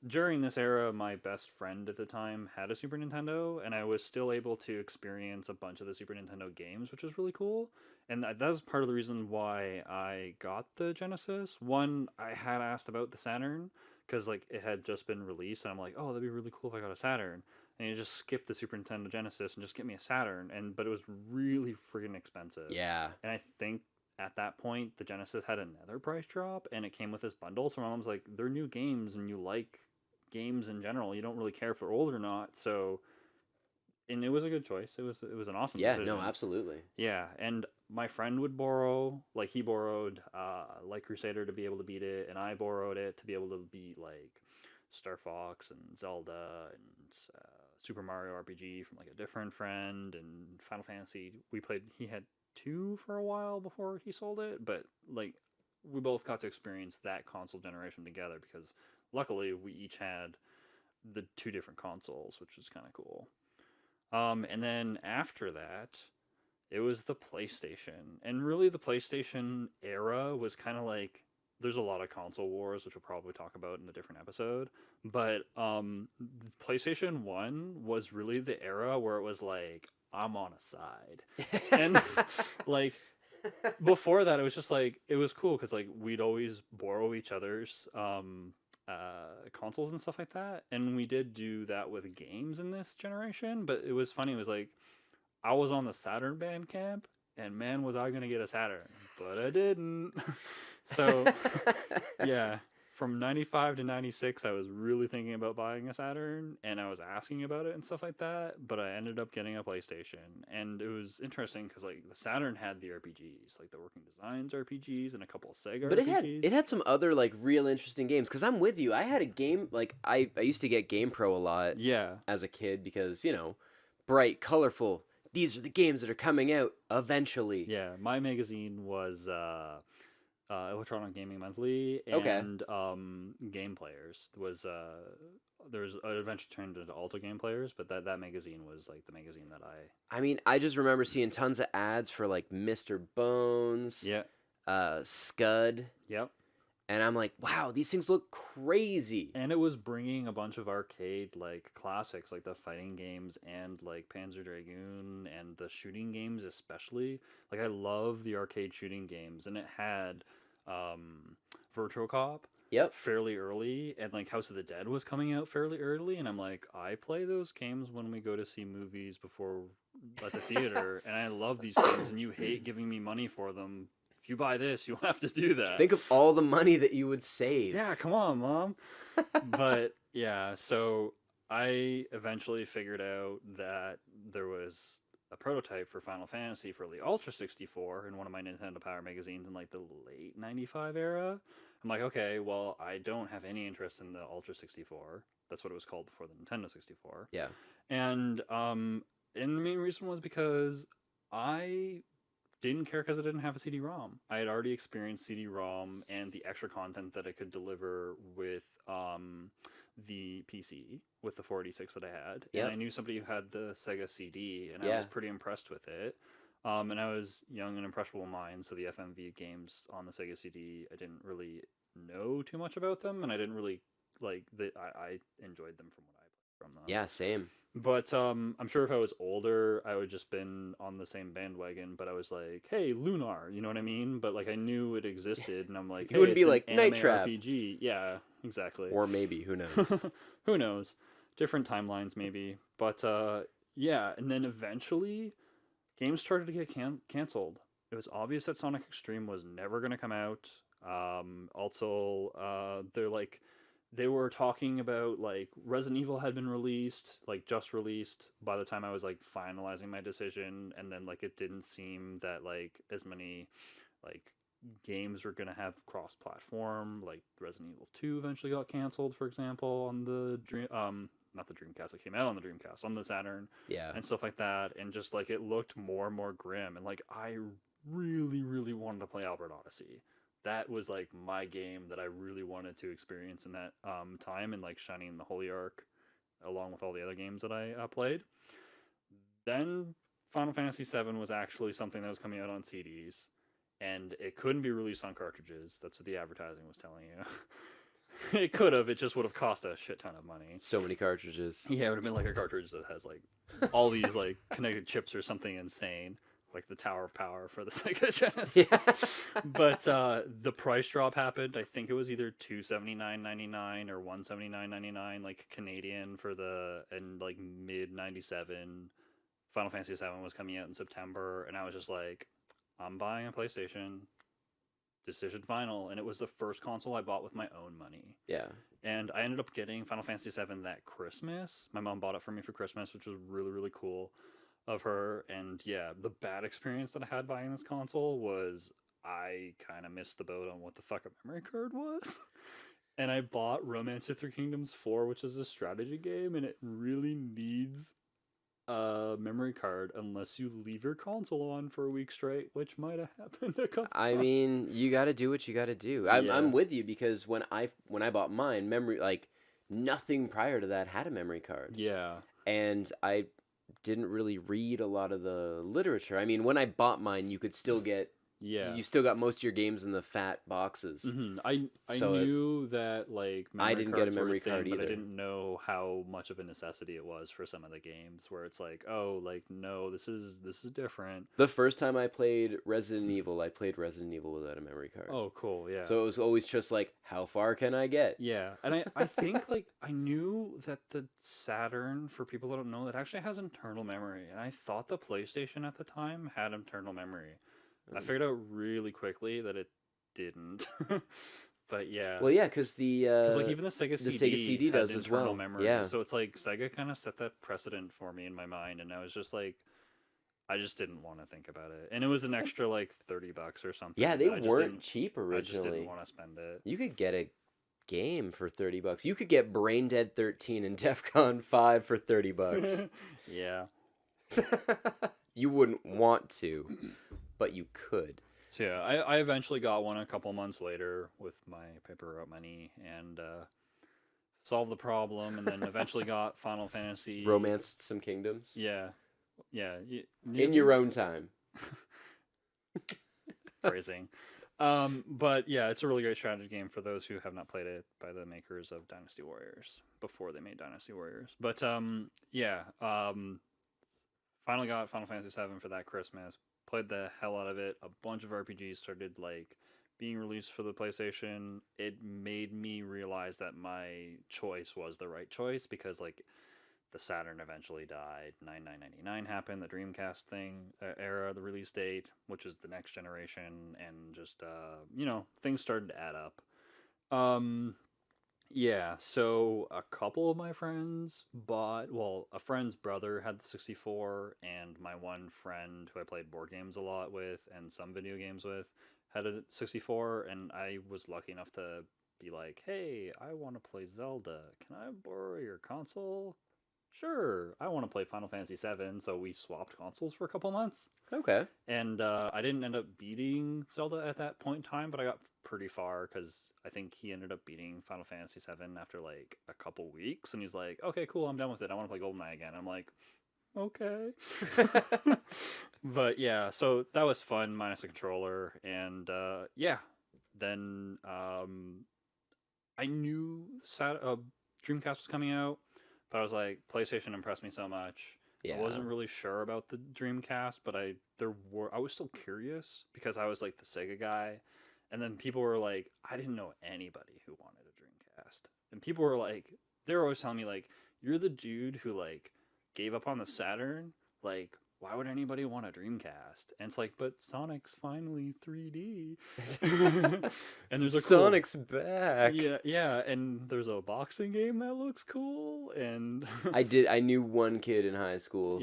During this era, my best friend at the time had a Super Nintendo, and I was still able to experience a bunch of the Super Nintendo games, which was really cool. And that was part of the reason why I got the Genesis. One, I had asked about the Saturn because like it had just been released, and I'm like, oh, that'd be really cool if I got a Saturn. And you just skip the Super Nintendo Genesis and just get me a Saturn. But it was really freaking expensive. Yeah. And I think at that point the Genesis had another price drop, and it came with this bundle. So my mom's like, they're new games, and you like games in general. You don't really care if they're old or not. So, and it was a good choice. It was an awesome Yeah, decision. no, absolutely. Yeah, and my friend would borrow, like he borrowed Light Crusader to be able to beat it, and I borrowed it to be able to beat like Star Fox and Zelda and Super Mario RPG from like a different friend, and Final Fantasy. We played. He had two for a while before he sold it, but like we both got to experience that console generation together because luckily we each had the two different consoles, which was kind of cool. And then after that, it was the PlayStation. And really, the PlayStation era was kind of like there's a lot of console wars, which we'll probably talk about in a different episode. But PlayStation 1 was really the era where it was like, I'm on a side. And like, before that, it was just like, it was cool because like we'd always borrow each other's consoles and stuff like that. And we did do that with games in this generation. But it was funny. It was like, I was on the Saturn band camp, and man, was I gonna get a Saturn, but I didn't. So, yeah, from 95 to 96, I was really thinking about buying a Saturn, and I was asking about it and stuff like that, but I ended up getting a PlayStation. And it was interesting because, like, the Saturn had the RPGs, like the Working Designs RPGs and a couple of Sega But RPGs. it had some other like real interesting games because I'm with you. I had a game like I used to get Game Pro a lot Yeah. as a kid because bright, colorful. These are the games that are coming out eventually. Yeah, my magazine was Electronic Gaming Monthly, Okay. and Game Players was there's it eventually turned into Alto Game Players, but that magazine was like the magazine that I I mean, I just remember seeing tons of ads for like Mr. Bones, yeah Scud, yep. and I'm like, wow, these things look crazy. And it was bringing a bunch of arcade like classics, like the fighting games and like Panzer Dragoon and the shooting games especially. Like I love the arcade shooting games, and it had Virtual Cop Yep. fairly early, and like House of the Dead was coming out fairly early, and I'm like, I play those games when we go to see movies before at the theater, and I love these games, and you hate giving me money for them. If you buy this, you have to do that. Think of all the money that you would save. Yeah, come on, Mom. But yeah, so I eventually figured out that there was a prototype for Final Fantasy for the Ultra 64 in one of my Nintendo Power magazines in like the late 95 era. I'm like, okay, well, I don't have any interest in the Ultra 64. That's what it was called before the Nintendo 64. Yeah. And the main reason was because I didn't care because I didn't have a CD-ROM. I had already experienced CD-ROM and the extra content that it could deliver with the PC, with the 486 that I had. Yep. And I knew somebody who had the Sega CD, and I Yeah. was pretty impressed with it. And I was young and impressionable mind, so the FMV games on the Sega CD, I didn't really know too much about them, and I didn't really like that. I enjoyed them from what I played from them. Yeah, same. But I'm sure if I was older, I would just been on the same bandwagon. But I was like, "Hey, Lunar," you know what I mean? But like, I knew it existed, and I'm like, You "Hey, wouldn't be it's an like, "Night anime Trap." RPG." Yeah, exactly. Or maybe, who knows? Who knows? Different timelines, maybe. But yeah, and then eventually, games started to get canceled. It was obvious that Sonic Extreme was never going to come out. Also, they were talking about like Resident Evil had been released, like just released by the time I was like finalizing my decision, and then like it didn't seem that like as many like games were going to have cross-platform, like Resident Evil 2 eventually got canceled, for example, on the not the Dreamcast, it came out on the Dreamcast, on the Saturn, Yeah. and stuff like that, and just like it looked more and more grim, and like I really, really wanted to play Albert Odyssey. That was like my game that I really wanted to experience in that time, and like shining the Holy Ark, along with all the other games that I played. Then Final Fantasy VII was actually something that was coming out on CDs, and it couldn't be released on cartridges. That's what the advertising was telling you. It could have. It just would have cost a shit ton of money. So many cartridges. Yeah, it would have been like a cartridge that has like all these like connected chips or something insane, like the Tower of Power for the Sega Genesis. Yeah. But the price drop happened. I think it was either $279.99 or $179.99, like Canadian for the and like mid '97. Final Fantasy VII was coming out in September, and I was just like, I'm buying a PlayStation. Decision final, and it was the first console I bought with my own money. Yeah. And I ended up getting Final Fantasy VII that Christmas. My mom bought it for me for Christmas, which was really, really cool of her. And yeah, the bad experience that I had buying this console was I kind of missed the boat on what the fuck a memory card was. And I bought Romance of Three Kingdoms 4, which is a strategy game, and it really needs a memory card unless you leave your console on for a week straight, which might have happened a couple I times. mean, you got to do what you got to do. I'm with you because when I bought mine, memory like nothing prior to that had a memory card. Yeah. And I didn't really read a lot of the literature. I mean, when I bought mine, you could still get you still got most of your games in the fat boxes. Mm-hmm. I So knew that like memory I didn't get a cards were memory thing, card but I either. didn't know how much of a necessity it was for some of the games where it's like, oh, like no, this is different. The first time I played Resident Evil, I played Resident Evil without a memory card. Oh, cool, yeah. So it was always just like, how far can I get? Yeah, and I think like I knew that the Saturn, for people that don't know, it actually has internal memory, and I thought the PlayStation at the time had internal memory. I figured out really quickly that it didn't. But yeah. Well, yeah, because like even the Sega CD does had as internal well. memory. Yeah. So it's like Sega kind of set that precedent for me in my mind, and I was just like, I just didn't want to think about it, and it was an extra like $30 or something. Yeah, they that I just weren't didn't- cheap I originally. just didn't want to spend it. You could get a game for $30. You could get Brain Dead 13 and DEFCON 5 for $30. Yeah. You wouldn't want to, but you could. So yeah, I eventually got one a couple months later with my paper route money and solved the problem, and then eventually got Final Fantasy. Romanced some kingdoms. Yeah, yeah. In your own time. Phrasing. But yeah, it's a really great strategy game for those who have not played it, by the makers of Dynasty Warriors before they made Dynasty Warriors. But finally got Final Fantasy VII for that Christmas. Played the hell out of it. A bunch of RPGs started like being released for the PlayStation. It made me realize that my choice was the right choice, because like the Saturn eventually died. 9999 happened, the Dreamcast era, the release date, which is the next generation, and just things started to add up. Yeah, so a couple of my friends a friend's brother had the 64, and my one friend who I played board games a lot with and some video games with had a 64, and I was lucky enough to be like, hey, I want to play Zelda. Can I borrow your console? Sure, I want to play Final Fantasy VII, so we swapped consoles for a couple months. Okay. And I didn't end up beating Zelda at that point in time, but I got pretty far, because I think he ended up beating Final Fantasy VII after like a couple weeks, and he's like, okay, cool, I'm done with it. I want to play GoldenEye again. I'm like, okay. But yeah, so that was fun, minus a controller. And then I knew Dreamcast was coming out, but I was like, PlayStation impressed me so much. Yeah. I wasn't really sure about the Dreamcast, but I was still curious, because I was like the Sega guy, and then people were like, I didn't know anybody who wanted a Dreamcast, and people were like, they were always telling me like, you're the dude who like gave up on the Saturn, like why would anybody want a Dreamcast? And it's like, but Sonic's finally 3D. And there's a Sonic's back. Yeah, and there's a boxing game that looks cool, and I knew one kid in high school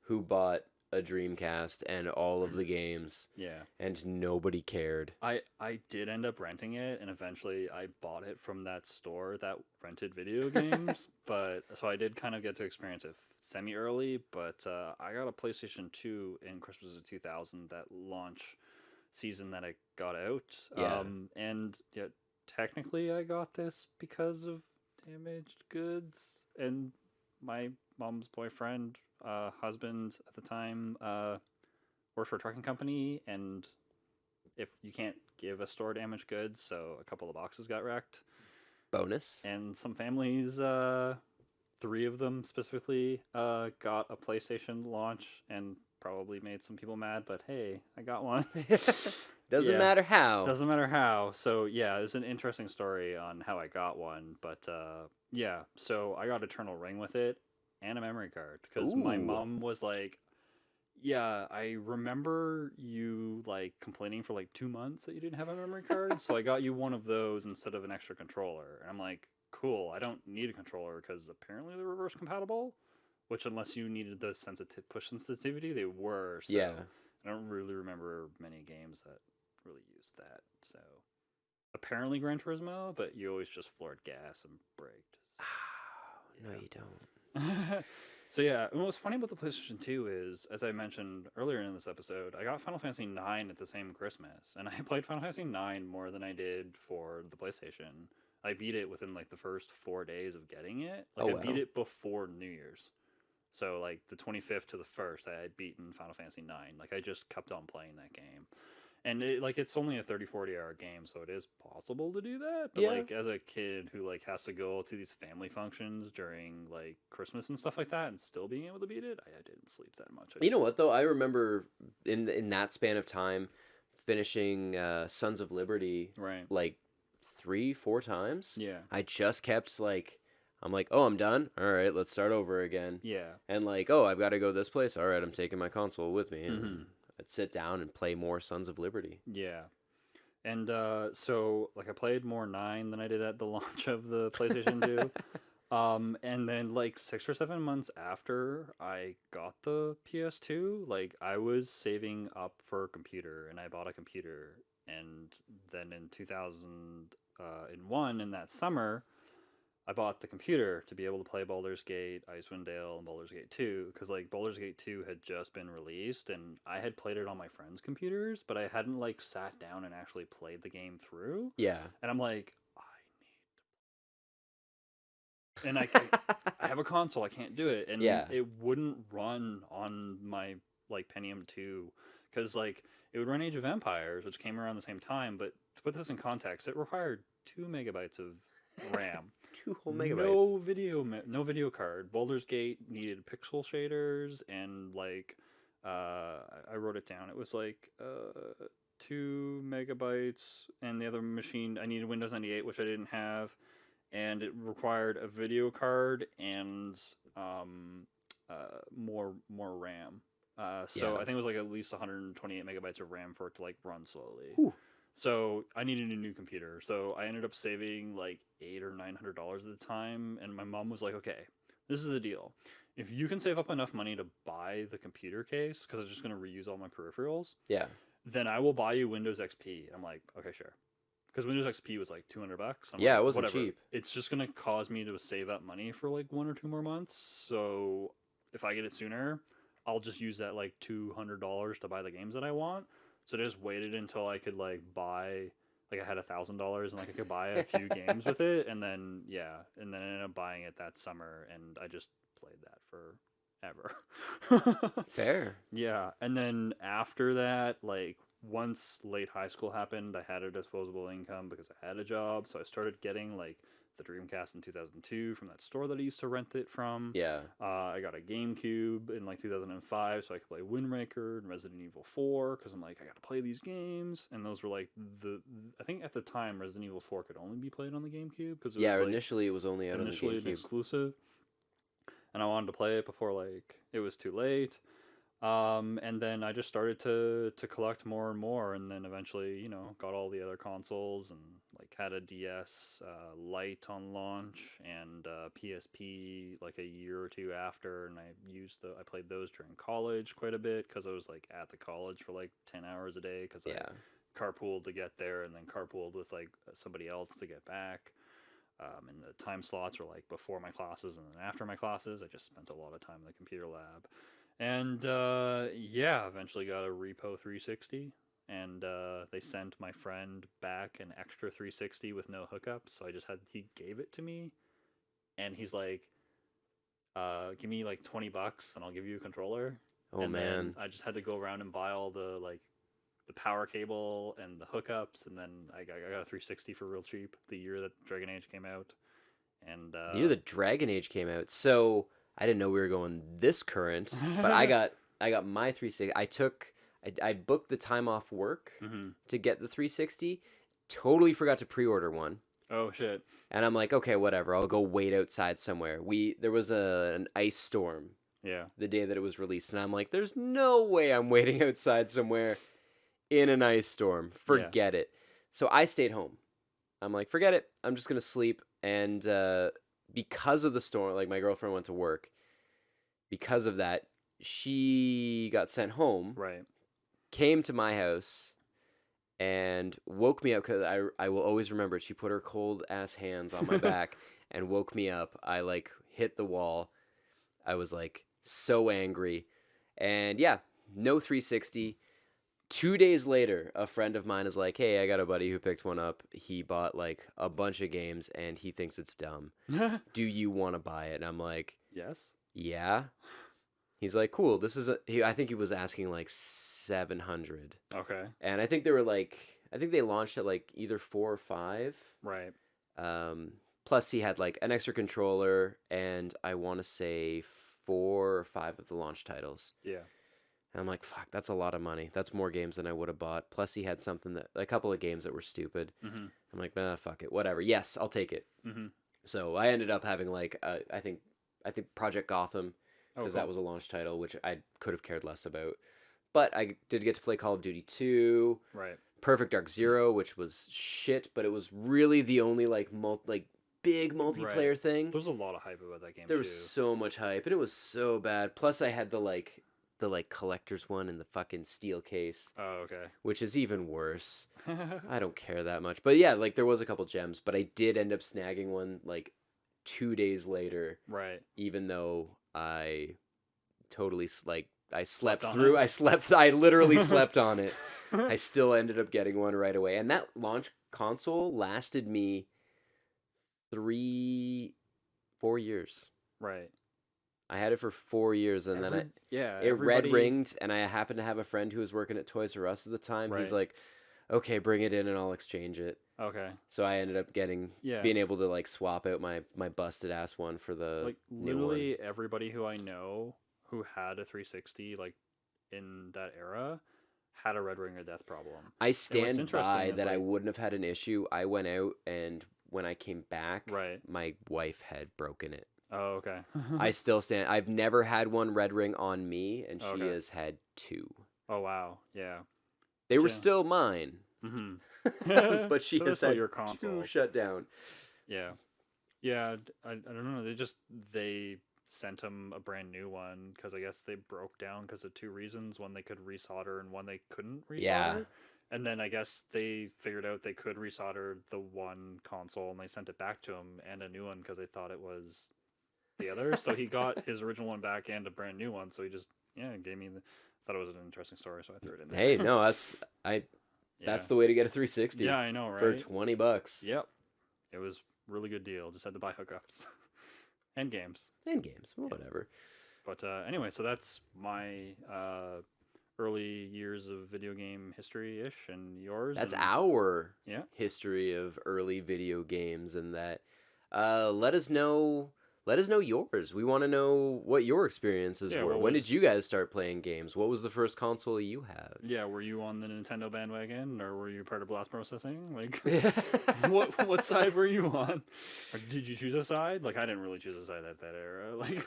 who bought a Dreamcast and all of the games, Yeah. and nobody cared. I did end up renting it, and eventually I bought it from that store that rented video games. But so I did kind of get to experience it semi early. But I got a PlayStation 2 in Christmas of 2000, that launch season that I got out. Yeah. And yeah, technically I got this because of damaged goods, and my mom's boyfriend, husband at the time, worked for a trucking company, and if you can't give a store damaged goods, so a couple of boxes got wrecked. Bonus. And some families, three of them specifically, got a PlayStation launch, and probably made some people mad, but hey, I got one. Doesn't Yeah. matter how. Doesn't matter how. So yeah, it's an interesting story on how I got one, but yeah, so I got Eternal Ring with it and a memory card, because my Ooh. mom was like, yeah, I remember you like complaining for like 2 months that you didn't have a memory card, so I got you one of those instead of an extra controller. And I'm like, cool, I don't need a controller because apparently they're reverse compatible, which unless you needed the push sensitivity, they were. So Yeah. I don't really remember many games that really used that. So apparently Gran Turismo, but you always just floored gas and braked. So, No, yeah. you don't. So yeah, and what's funny about the PlayStation 2 is, as I mentioned earlier in this episode, I got Final Fantasy 9 at the same Christmas, and I played Final Fantasy 9 more than I did for the PlayStation. I beat it within like the first 4 days of getting it. Like Oh, I beat wow. it before New Year's. So like the 25th to the 1st, I had beaten Final Fantasy 9. Like I just kept on playing that game. And it's only a 30-40 hour game, so it is possible to do that. But Yeah. like as a kid who like has to go to these family functions during like Christmas and stuff like that and still being able to beat it, I didn't sleep that much. You know what though? I remember in that span of time finishing Sons of Liberty Right. like 3-4 times. Yeah. I just kept like, I'm like, oh, I'm done. All right, let's start over again. Yeah. And like, oh, I've got to go this place. All right, I'm taking my console with me, and Mhm. I'd sit down and play more Sons of Liberty. Yeah. And so like I played more 9 than I did at the launch of the PlayStation 2. And then like 6 or 7 months after I got the PS2, like I was saving up for a computer, and I bought a computer. And then in 2001, in that summer, I bought the computer to be able to play Baldur's Gate, Icewind Dale, and Baldur's Gate 2, because like Baldur's Gate 2 had just been released, and I had played it on my friends' computers, but I hadn't like sat down and actually played the game through. Yeah. And I'm like, and I have a console, I can't do it, and Yeah. it wouldn't run on my like Pentium 2, because like it would run Age of Empires, which came around the same time. But to put this in context, it required 2 megabytes of RAM. 2 whole megabytes. No video card. Baldur's Gate needed pixel shaders, and like I wrote it down. It was like 2 megabytes, and the other machine I needed Windows 98, which I didn't have, and it required a video card and more RAM. So Yeah. I think it was like at least 128 megabytes of RAM for it to like run slowly. Whew. So I needed a new computer. So I ended up saving like $800 or $900 at the time, and my mom was like, "Okay, this is the deal. If you can save up enough money to buy the computer case, because I'm just going to reuse all my peripherals, Yeah. then I will buy you Windows XP." I'm like, "Okay, sure." Because Windows XP was like $200. I'm Yeah, like, it wasn't whatever. cheap. It's just gonna cause me to save up money for like 1 or 2 more months. So if I get it sooner, I'll just use that like $200 to buy the games that I want. So I just waited until I could like buy, like I had $1,000 and like I could buy a few games with it, and then I ended up buying it that summer, and I just played that forever. Fair. Yeah, and then after that, like once late high school happened, I had a disposable income because I had a job, so I started getting like the Dreamcast in 2002 from that store that I used to rent it from. Yeah. I got a GameCube in like 2005, so I could play Wind Waker and Resident Evil 4, because I'm like, I got to play these games, and those were like I think at the time Resident Evil 4 could only be played on the GameCube, because it was like Initially it was only out on the initially an GameCube. exclusive, and I wanted to play it before like it was too late. And then I just started to collect more and more, and then eventually, got all the other consoles and like had a DS Lite on launch and PSP like a year or two after, and I played those during college quite a bit because I was like at the college for like 10 hours a day because I Yeah. carpooled to get there and then carpooled with like somebody else to get back. And the time slots were like before my classes and then after my classes. I just spent a lot of time in the computer lab. And yeah, eventually got a Repo 360. And they sent my friend back an extra 360 with no hookups. So he gave it to me. And he's like, give me like $20 and I'll give you a controller. Oh And then man. I just had to go around and buy all the power cable and the hookups. And then I got a 360 for real cheap the year that Dragon Age came out. And The year the Dragon Age came out. So I didn't know we were going this current, but I got my 360. I booked the time off work mm-hmm. to get the 360. Totally forgot to pre-order one. Oh shit. And I'm like, okay, whatever. I'll go wait outside somewhere. There was an ice storm Yeah. the day that it was released, and I'm like, there's no way I'm waiting outside somewhere in an ice storm. Forget it. So I stayed home. I'm like, forget it. I'm just gonna sleep. And because of the storm, like my girlfriend went to work. Because of that, she got sent home. Right. Came to my house and woke me up because I will always remember it. She put her cold ass hands on my back and woke me up. I like hit the wall. I was like so angry. And yeah, no 360. 2 days later, a friend of mine is like, hey, I got a buddy who picked one up. He bought like a bunch of games and he thinks it's dumb. Do you want to buy it? And I'm like, Yes. yeah. He's like, cool. I think he was asking like 700. Okay. And I think they launched at like either 4 or 5. Right. Plus he had like an extra controller and I want to say 4 or 5 of the launch titles. Yeah. And I'm like, fuck, that's a lot of money. That's more games than I would have bought. Plus he had a couple of games that were stupid. Mm-hmm. I'm like, nah, fuck it. Whatever. Yes, I'll take it. Mm-hmm. So I ended up having like, I think Project Gotham, because cool. that was a launch title, which I could have cared less about. But I did get to play Call of Duty 2. Right. Perfect Dark Zero, which was shit, but it was really the only like big multiplayer thing. There was a lot of hype about that game. There was so much hype, and it was so bad. Plus, I had the collector's one in the fucking steel case. Oh, okay. Which is even worse. I don't care that much, but yeah, like there was a couple gems, but I did end up snagging one like 2 days later. Right. Even though I totally I slept through. I literally slept on it. I still ended up getting one right away. And that launch console lasted me 3-4 years. Right. I had it for 4 years, and then it red ringed, and I happened to have a friend who was working at Toys R Us at the time. Right. He's like, okay, bring it in and I'll exchange it. Okay. So I ended up being able to like swap out my busted ass one for the like literally everybody who I know who had a 360 like in that era had a red ring of death problem. I stand by that. Like, I wouldn't have had an issue. I went out, and when I came back, right, my wife had broken it. Oh, okay. I still stand. I've never had one red ring on me, and she has had 2. Oh wow, yeah. They were still mine. Mm-hmm. But she has had your console 2 shut down. Yeah, I don't know. They sent him a brand new one because I guess they broke down because of 2 reasons. One, they could resolder, and one they couldn't resolder. Yeah. And then I guess they figured out they could resolder the one console, and they sent it back to him and a new one because they thought it was the other. So he got his original one back and a brand new one. So he just gave me thought it was an interesting story, so I threw it in there. Hey, no, that's the way to get a 360. Yeah, I know, right? For $20. Yep. It was a really good deal. Just had to buy hookups. And games. Whatever. But anyway, so that's my early years of video game history-ish, and yours. That's our history of early video games, and that. Let us know yours. We want to know what your experiences were. When did you guys start playing games? What was the first console you had? Yeah, were you on the Nintendo bandwagon, or were you part of Blast Processing? Like, what side were you on? Or did you choose a side? Like, I didn't really choose a side at that era. Like,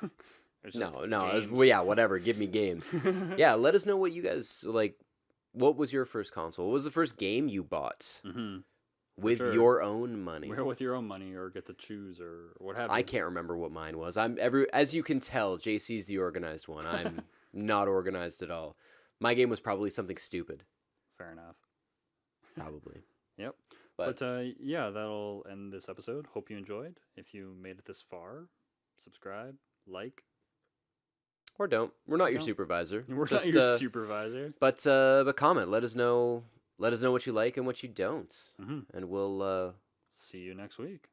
It's just well, yeah, whatever. Give me games. Yeah, let us know what you guys like. What was your first console? What was the first game you bought with sure. your own money? With your own money, or get to choose, or what have you. I can't remember what mine was. As you can tell, JC's the organized one. I'm not organized at all. My game was probably something stupid. Fair enough. Probably. Yep. But yeah, that'll end this episode. Hope you enjoyed. If you made it this far, subscribe, like. Or don't. We're not your supervisor. We're not your supervisor. But comment. Let us know what you like and what you don't. And we'll see you next week.